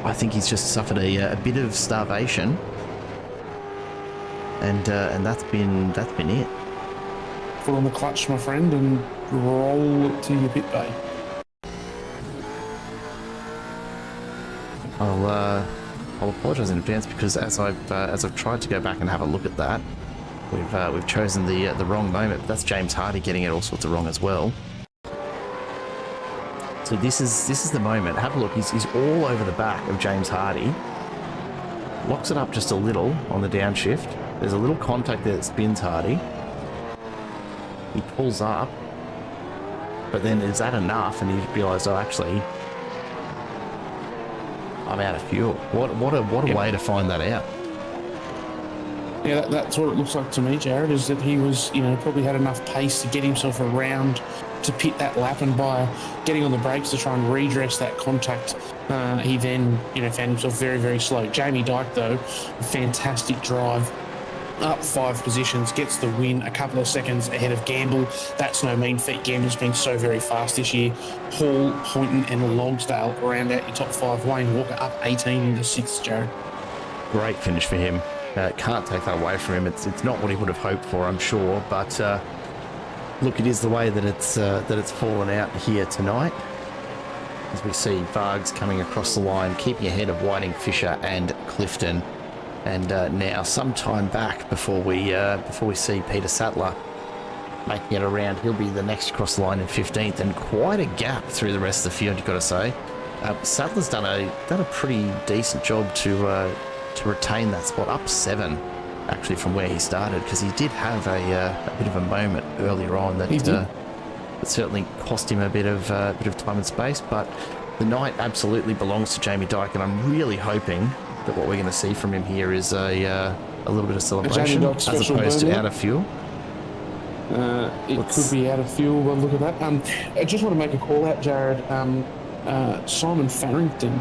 I think he's just suffered a bit of starvation, and that's been it. Put on the clutch, my friend, and roll to your pit bay. I'll apologise in advance, because as I've tried to go back and have a look at that, we've chosen the wrong moment. But that's James Hardy getting it all sorts of wrong as well. So this is the moment. Have a look. He's all over the back of James Hardy. Locks it up just a little on the downshift. There's a little contact there that spins Hardy. He pulls up. But then is that enough? And he realised, oh, actually, I'm out of fuel. What a way to find that out. Yeah, that's what it looks like to me, Jared, is that he was, probably had enough pace to get himself around to pit that lap, and by getting on the brakes to try and redress that contact, he then, found himself very, very slow. Jamie Dyke, though, fantastic drive. Up 5 positions, gets the win, a couple of seconds ahead of Gamble. That's no mean feat. Gamble's been so very fast this year. Hall, Poynton and Logsdale round out your top 5. Wayne Walker up 18 into 6th, Jared. Great finish for him. Can't take that away from him. It's not what he would have hoped for, I'm sure. But look, it is the way that it's fallen out here tonight. As we see Vargs coming across the line, keeping ahead of Whiting, Fisher and Clifton. And now, some time back before we see Peter Sattler making it around, he'll be the next across the line in 15th, and quite a gap through the rest of the field, you've got to say. Sattler's done a pretty decent job to retain that spot, up 7 actually from where he started, because he did have a bit of a moment earlier on that certainly cost him a bit of time and space. But the night absolutely belongs to Jamie Dyke, and I'm really hoping that what we're going to see from him here is a little bit of celebration as opposed to out of fuel. It could be out of fuel. Well, look at that. I just want to make a call out, Jared. Simon Farrington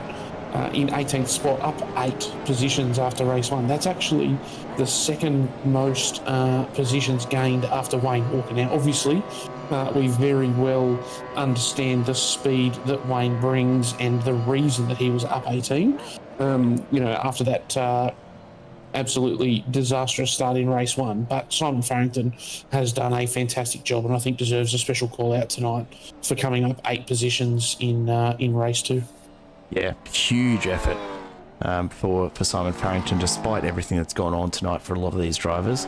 in 18th spot, up 8 positions after race 1. That's actually the second most positions gained after Wayne Walker. Now, obviously, we very well understand the speed that Wayne brings and the reason that he was up 18. After that absolutely disastrous start in race 1. But Simon Farrington has done a fantastic job, and I think deserves a special call out tonight for coming up 8 positions in race 2. Yeah, huge effort for Simon Farrington, despite everything that's gone on tonight for a lot of these drivers.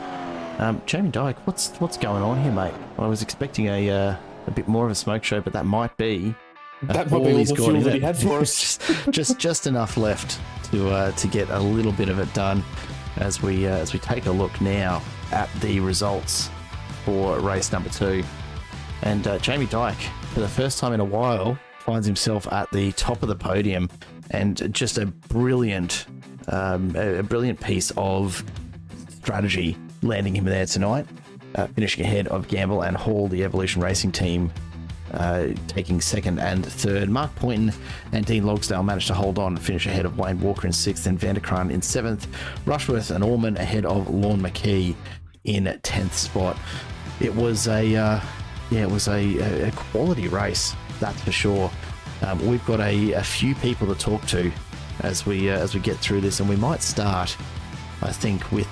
Jamie Dyke, what's going on here, mate? I was expecting a bit more of a smoke show, but that might be. That might be all the fuel that he had for us. just enough left to get a little bit of it done as we take a look now at the results for race number 2. And Jamie Dyke, for the first time in a while, finds himself at the top of the podium, and just a brilliant piece of strategy landing him there tonight, finishing ahead of Gamble and Hall, the Evolution Racing team, taking 2nd and 3rd. Mark Poynton and Dean Logsdale managed to hold on and finish ahead of Wayne Walker in 6th, and Vanderkraan in 7th. Rushworth and Orman ahead of Lorne McKee in 10th spot. It was a quality race, that's for sure. We've got a few people to talk to as we get through this, and we might start, I think, with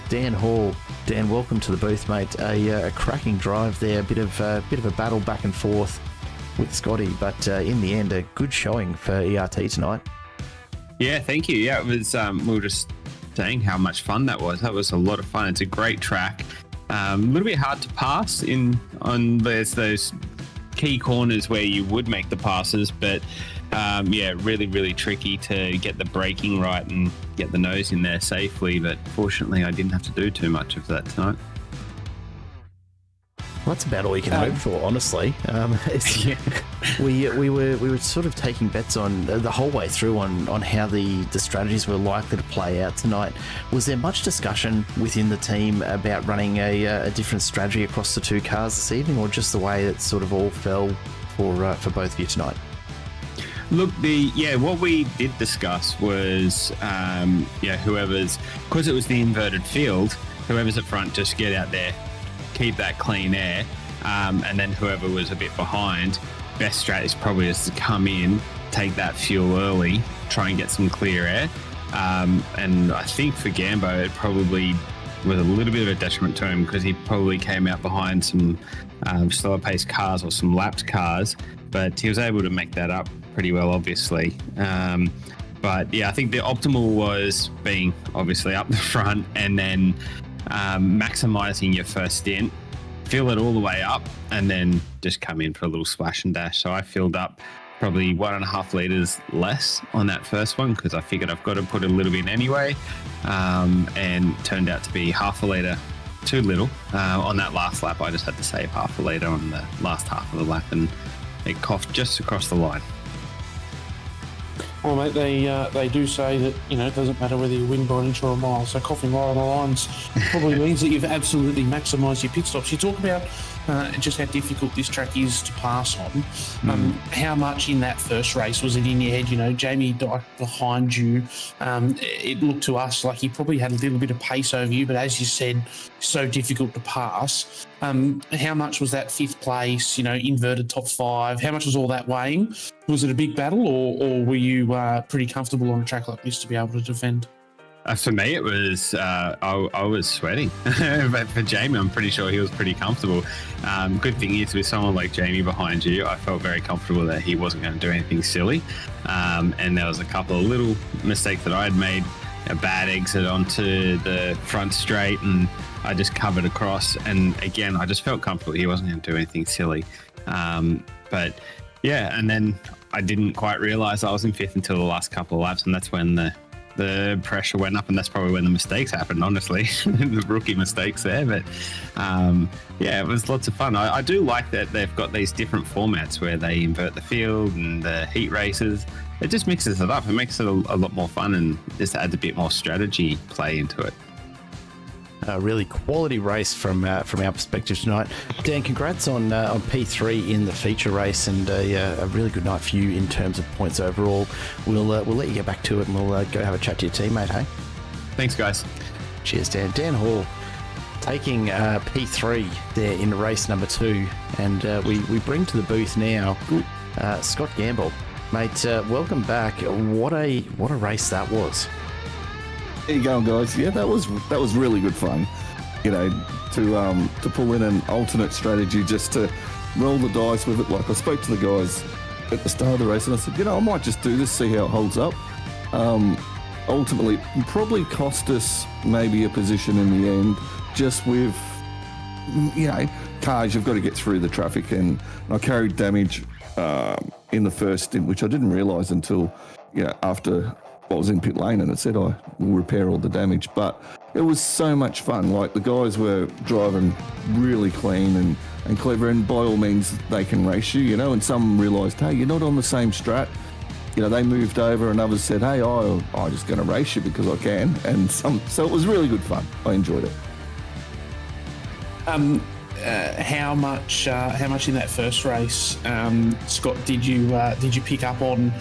Dan Hall. Dan, welcome to the booth, mate. A cracking drive there, a bit of a battle back and forth with Scotty, but in the end, a good showing for ERT tonight. Yeah, thank you. Yeah, it was. We were just saying how much fun that was. That was a lot of fun. It's a great track. A little bit hard to pass there's those key corners where you would make the passes, but really, really tricky to get the braking right and get the nose in there safely. But fortunately, I didn't have to do too much of that tonight. Well, that's about all you can hope for, honestly. We were sort of taking bets on the whole way through on how the strategies were likely to play out tonight. Was there much discussion within the team about running a different strategy across the 2 cars this evening, or just the way it sort of all fell for both of you tonight? Look, what we did discuss was, whoever's, because it was the inverted field, whoever's at front, just get out there, keep that clean air, and then whoever was a bit behind, best strat is probably just to come in, take that fuel early, try and get some clear air. And I think for Gambo, it probably was a little bit of a detriment to him, because he probably came out behind some slower paced cars or some lapped cars, but he was able to make that up pretty well, obviously. But yeah, I think the optimal was being obviously up the front and then maximizing your first stint, fill it all the way up, and then just come in for a little splash and dash. So I filled up probably 1.5 litres less on that first one because I figured I've got to put a little bit in anyway, and turned out to be half a litre too little. On that last lap, I just had to save half a litre on the last half of the lap, and it coughed just across the line. Well, mate, they do say that, it doesn't matter whether you win by an inch or a mile. So coughing right on the lines probably means that you've absolutely maximised your pit stops. You talk about just how difficult this track is to pass on. How much in that first race was it in your head? Jamie Dyke behind you. It looked to us like he probably had a little bit of pace over you, but as you said, so difficult to pass. How much was that 5th place, inverted top 5? How much was all that weighing? Was it a big battle, or were you pretty comfortable on a track like this to be able to defend? For me, it was I was sweating, but for Jamie, I'm pretty sure he was pretty comfortable. Good thing is, with someone like Jamie behind you, I felt very comfortable that he wasn't going to do anything silly. And there was a couple of little mistakes that I had made, a bad exit onto the front straight, and I just covered across. And again, I just felt comfortable he wasn't going to do anything silly. But yeah, and then I didn't quite realise I was in 5th until the last couple of laps, and that's when the pressure went up, and that's probably when the mistakes happened, honestly. The rookie mistakes there. But it was lots of fun. I do like that they've got these different formats where they invert the field and the heat races. It just mixes it up. It makes it a lot more fun, and just adds a bit more strategy play into it. A really quality race from our perspective tonight. Dan, congrats on P3 in the feature race, and a really good night for you in terms of points overall. We'll let you get back to it, and we'll go have a chat to your teammate, hey? Thanks, guys. Cheers, Dan. Dan Hall taking P3 there in race number 2, and we bring to the booth now Scott Gamble. Mate, welcome back. What a race that was. There you go, guys. Yeah, that was really good fun. To pull in an alternate strategy, just to roll the dice with it. Like, I spoke to the guys at the start of the race, and I said, I might just do this, see how it holds up. Ultimately, it probably cost us maybe a position in the end, just with cars. You've got to get through the traffic, and I carried damage in the first stint, which I didn't realise until after I was in pit lane, and it said I will repair all the damage. But it was so much fun. Like, the guys were driving really clean and clever, and by all means they can race you, and some realised, hey, you're not on the same strat. They moved over, and others said, hey, I'm just going to race you because I can. And so it was really good fun. I enjoyed it. How much in that first race, Scott, did you pick up on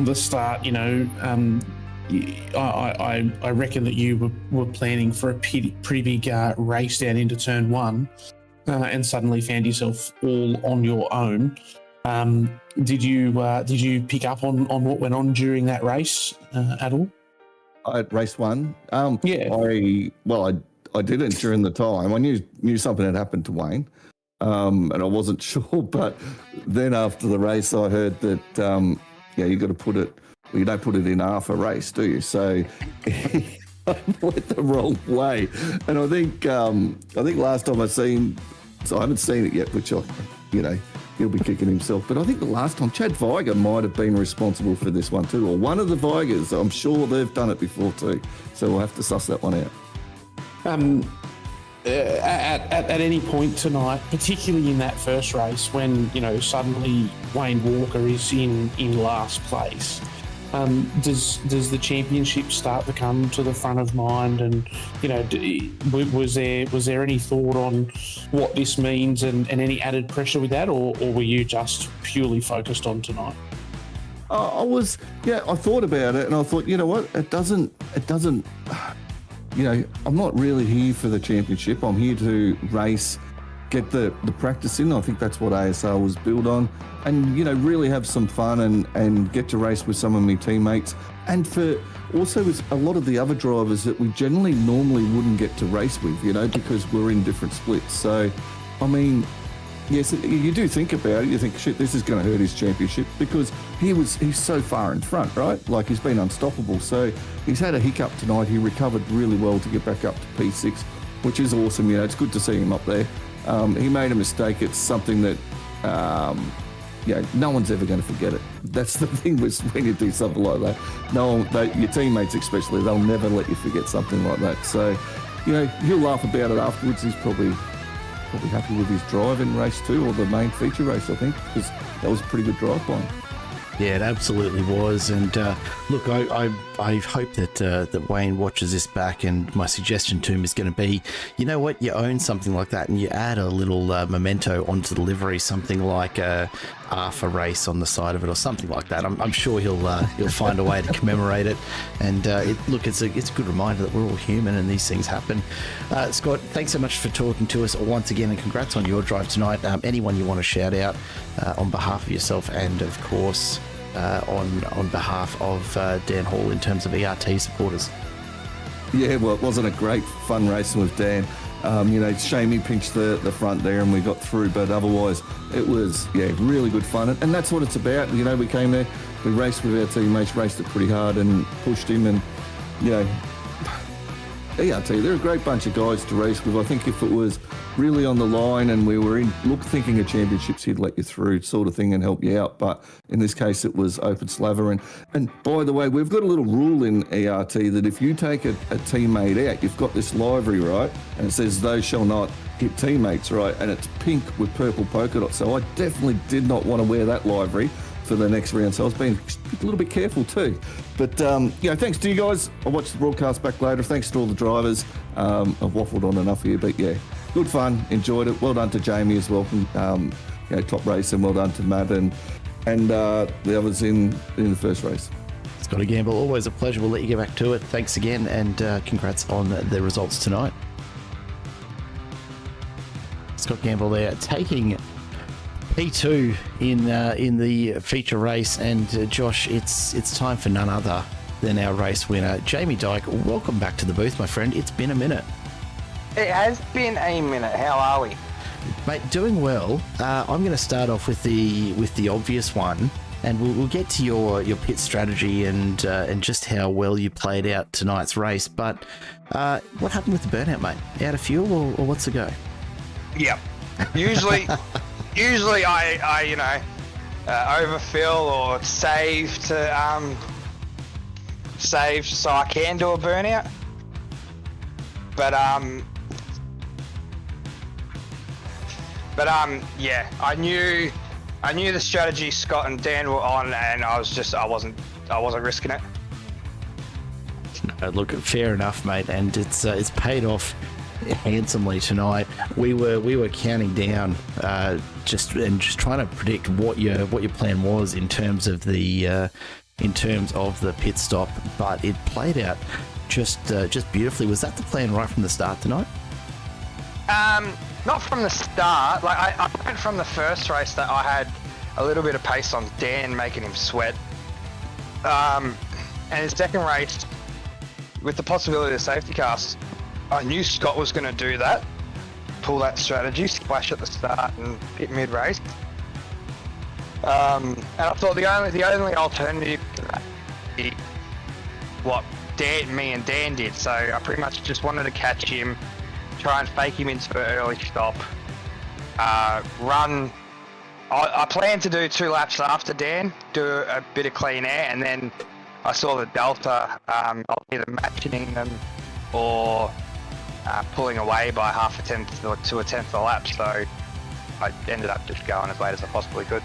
the start? I reckon that you were planning for a pretty big race down into turn 1, and suddenly found yourself all on your own. Did you pick up on what went on during that race at all? At race 1, yeah. I didn't during the time. I knew something had happened to Wayne, and I wasn't sure. But then after the race, I heard that you got to put it. Well, you don't put it in half a race, do you? So I went the wrong way, and I think last time I haven't seen it yet, which he'll be kicking himself. But I think the last time Chad Viger might have been responsible for this one too, or one of the Vigers. I'm sure they've done it before too. So we'll have to suss that one out. At any point tonight, particularly in that first race, when suddenly Wayne Walker is in last place, does the championship start to come to the front of mind? And was there any thought on what this means and any added pressure with that, or were you just purely focused on tonight? I thought about it, and I thought, what, it doesn't. I'm not really here for the championship. I'm here to race, get the practice in. I think that's what ASR was built on, and really have some fun and get to race with some of my teammates, and for also with a lot of the other drivers that we normally wouldn't get to race with, because we're in different splits. So, I mean, yes, you do think about it. You think, shit, this is going to hurt his championship, because he's so far in front, right? Like, he's been unstoppable. So he's had a hiccup tonight. He recovered really well to get back up to P6, which is awesome. It's good to see him up there. He made a mistake. It's something that, no one's ever going to forget it. That's the thing with when you do something like that. Your teammates especially, they'll never let you forget something like that. So, he'll laugh about it afterwards. He's probably happy with his drive in race 2 or the main feature race, I think, because that was a pretty good drive by him. Yeah, it absolutely was. And look, I hope that Wayne watches this back, and my suggestion to him is going to be, you know what, you own something like that and you add a little memento onto the livery, something like a ARFA race on the side of it or something like that. I'm sure he'll find a way to commemorate it. And it's a good reminder that we're all human and these things happen. Scott, thanks so much for talking to us once again, and congrats on your drive tonight. Anyone you want to shout out on behalf of yourself and, of course, on behalf of Dan Hall in terms of ERT supporters? Yeah, well, it wasn't a great fun racing with Dan. Shame he pinched the front there and we got through, but otherwise it was, really good fun. And that's what it's about. We came there, we raced with our teammates, raced it pretty hard and pushed him, and, ERT, they're a great bunch of guys to race with. I think if it was really on the line and we were thinking of championships, he'd let you through sort of thing and help you out. But in this case, it was open slaver. And by the way, we've got a little rule in ERT that if you take a teammate out, you've got this livery, right? And it says those shall not hit teammates, right? And it's pink with purple polka dots. So I definitely did not want to wear that livery for the next round, so I was being a little bit careful too. But thanks to you guys. I'll watch the broadcast back later. Thanks to all the drivers. I've waffled on enough here, but good fun. Enjoyed it. Well done to Jamie as well. Top race, and well done to Matt and the others in the first race. Scotty Gamble, always a pleasure. We'll let you get back to it. Thanks again, and congrats on the results tonight. Scott Gamble there taking P2 in the feature race, and Josh, it's time for none other than our race winner, Jamie Dyke. Welcome back to the booth, my friend. It's been a minute. It has been a minute. How are we, mate? Doing well. I'm going to start off with the obvious one, and we'll get to your pit strategy and just how well you played out tonight's race. But what happened with the burnout, mate? Out of fuel, or what's the go? Yep. Usually I overfill or save so I can do a burnout. But I knew the strategy Scott and Dan were on, and I wasn't risking it. Look, fair enough, mate, and it's paid off handsomely tonight. We were counting down, just trying to predict what your plan was in terms of the pit stop, but it played out just beautifully. Was that the plan right from the start tonight? Not from the start. Like I went from the first race that I had a little bit of pace on Dan, making him sweat. And his second race, with the possibility of safety cars, I knew Scott was going to do that, pull that strategy, splash at the start and hit mid-race. And I thought the only alternative to that would be what me and Dan did. So I pretty much just wanted to catch him, try and fake him into an early stop, run. I planned to do 2 laps after Dan, do a bit of clean air, and then I saw the delta. I was either matching them or pulling away by half a tenth to a tenth of a lap, so I ended up just going as late as I possibly could.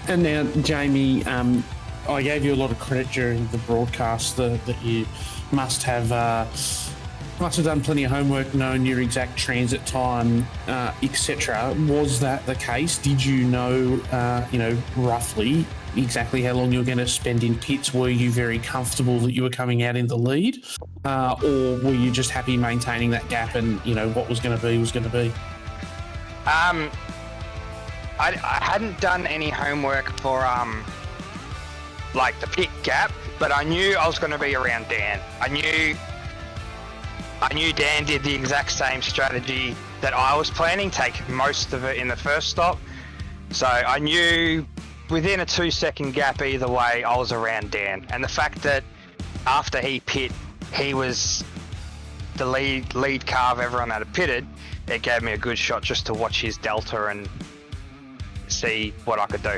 And now, Jamie, I gave you a lot of credit during the broadcast that you must have done plenty of homework, known your exact transit time, etc. Was that the case? Did you know, roughly exactly how long you were going to spend in pits? Were you very comfortable that you were coming out in the lead, or were you just happy maintaining that gap and what was going to be was going to be? I hadn't done any homework for like the pit gap, but I knew I was going to be around Dan. I knew Dan did the exact same strategy that I was planning, take most of it in the first stop. So I knew within a 2-second gap either way, I was around Dan. And the fact that after he pit, he was the lead car of everyone that had pitted, it gave me a good shot just to watch his delta and see what I could do.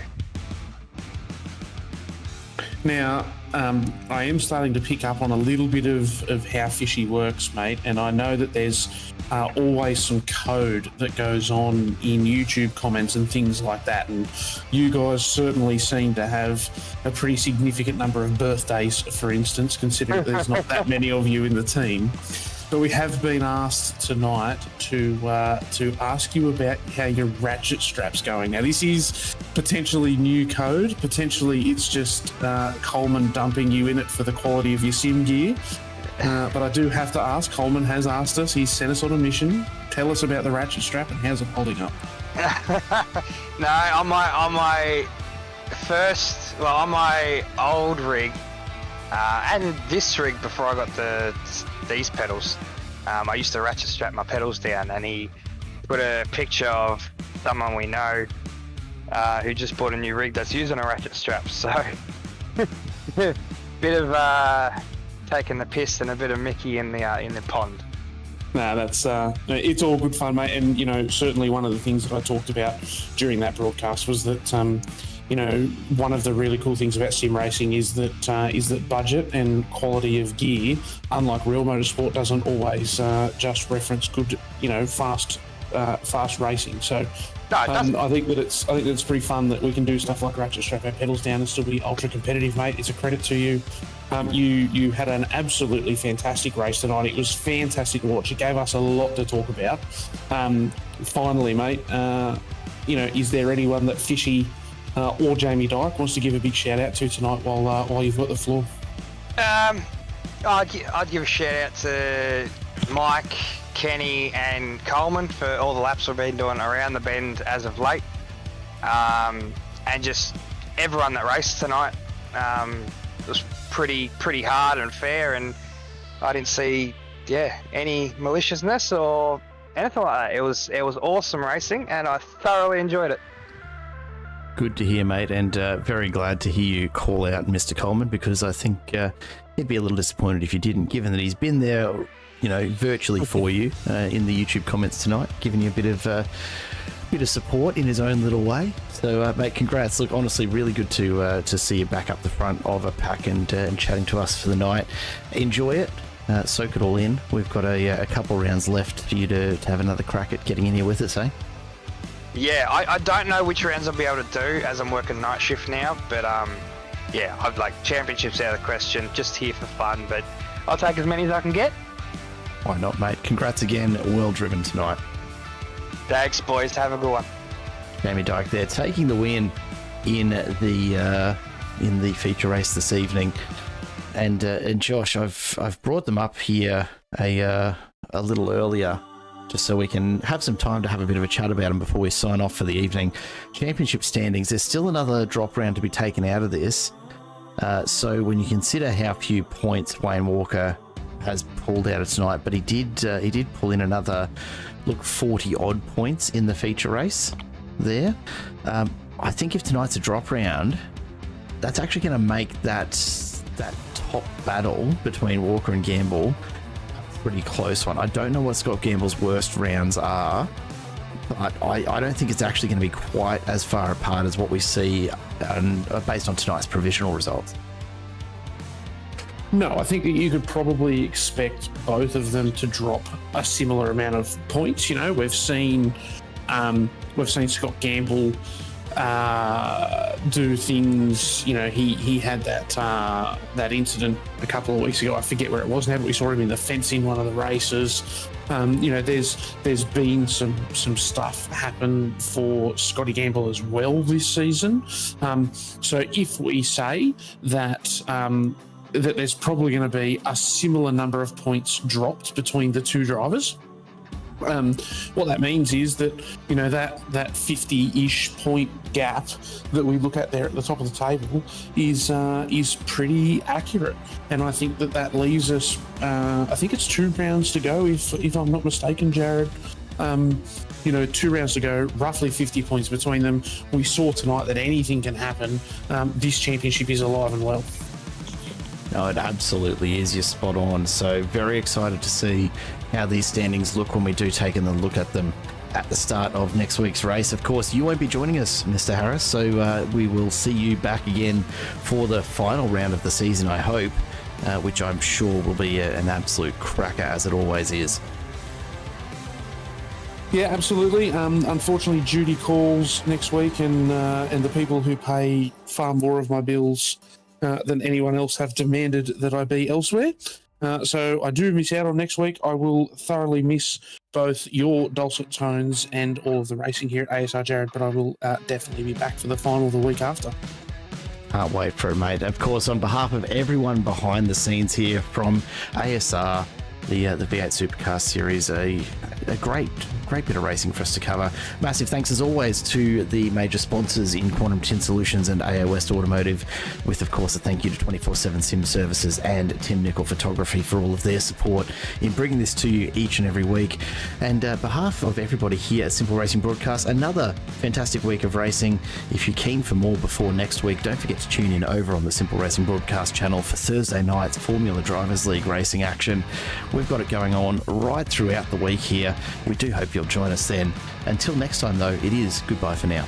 Now, I am starting to pick up on a little bit of how Fishy works, mate, and I know that there's always some code that goes on in YouTube comments and things like that, and you guys certainly seem to have a pretty significant number of birthdays, for instance, considering there's not that many of you in the team. But we have been asked tonight to ask you about how your ratchet strap's going. Now, this is potentially new code. Potentially, it's just Coleman dumping you in it for the quality of your sim gear. But I do have to ask. Coleman has asked us. He's sent us on a mission. Tell us about the ratchet strap and how's it holding up? No, on my old rig, and this rig before I got these pedals, I used to ratchet strap my pedals down, and he put a picture of someone we know who just bought a new rig that's using a ratchet strap. So bit of taking the piss and a bit of Mickey in the pond. No, that's it's all good fun, mate. And you know, certainly one of the things that I talked about during that broadcast was that you know, one of the really cool things about sim racing is that budget and quality of gear, unlike real motorsport, doesn't always just reference good, you know, fast racing. So No, it doesn't. I think that it's pretty fun that we can do stuff like ratchet strap our pedals down and still be ultra competitive, mate. It's a credit to you. You had an absolutely fantastic race tonight. It was fantastic to watch. It gave us a lot to talk about. Finally, mate, you know, is there anyone that Fishy or Jamie Dyke wants to give a big shout out to tonight while you've got the floor? I'd give a shout out to Mike, Kenny and Coleman for all the laps we've been doing around the bend as of late, and just everyone that raced tonight. It was pretty hard and fair, and I didn't see any maliciousness or anything like that. It was awesome racing, and I thoroughly enjoyed it. Good to hear, mate, and very glad to hear you call out Mr. Coleman, because I think he'd be a little disappointed if you didn't, given that he's been there, you know, virtually for you in the YouTube comments tonight, giving you a bit of support in his own little way. So, mate, congrats. Look, honestly, really good to see you back up the front of a pack and chatting to us for the night. Enjoy it. Soak it all in. We've got a couple rounds left for you to have another crack at getting in here with us, eh? Yeah, I don't know which rounds I'll be able to do as I'm working night shift now, but I've like championships out of the question, just here for fun, but I'll take as many as I can get. Why not, mate? Congrats again. Well driven tonight. Thanks, boys. Have a good one. Jamie Dyke there, taking the win in the feature race this evening. And Josh, I've brought them up here a little earlier, just so we can have some time to have a bit of a chat about them before we sign off for the evening. Championship standings, there's still another drop round to be taken out of this. So when you consider how few points Wayne Walker has pulled out of tonight, but he did pull in another 40 odd points in the feature race there. I think if tonight's a drop round, that's actually going to make that top battle between Walker and Gamble pretty close one. I don't know what Scott Gamble's worst rounds are, but I don't think it's actually going to be quite as far apart as what we see based on tonight's provisional results. No, I think that you could probably expect both of them to drop a similar amount of points. You know, we've seen Scott Gamble do things. You know, he had that incident a couple of weeks ago. I forget where it was now, but we saw him in the fence in one of the races. You know, there's been some stuff happen for Scotty Gamble as well this season. So if we say that that there's probably going to be a similar number of points dropped between the two drivers. What that means is that, you know, that 50-ish point gap that we look at there at the top of the table is pretty accurate, and I think that leaves us. I think it's 2 rounds to go, if I'm not mistaken, Jared. You know, 2 rounds to go, roughly 50 points between them. We saw tonight that anything can happen. This championship is alive and well. No, it absolutely is. You're spot on. So very excited to see how these standings look when we do take a look at them at the start of next week's race. Of course, you won't be joining us, Mr. Harris, so we will see you back again for the final round of the season, I hope, which I'm sure will be an absolute cracker, as it always is. Yeah, absolutely. Unfortunately, duty calls next week, and the people who pay far more of my bills than anyone else have demanded that I be elsewhere. So I do miss out on next week. I will thoroughly miss both your dulcet tones and all of the racing here at ASR, Jared, but I will definitely be back for the final the week after. Can't wait for it, mate. Of course, on behalf of everyone behind the scenes here from ASR, the V8 Supercars series, a great bit of racing for us to cover. Massive thanks as always to the major sponsors in Quantum Tint Solutions and AO West Automotive, with of course a thank you to 24/7 Sim Services and Nicol Photography for all of their support in bringing this to you each and every week. And behalf of everybody here at Simple Racing Broadcast, another fantastic week of racing. If you're keen for more before next week, don't forget to tune in over on the Simple Racing Broadcast channel for Thursday night's Formula Drivers League racing action. We've got it going on right throughout the week here. We do hope you'll join us then. Until next time, though, it is goodbye for now.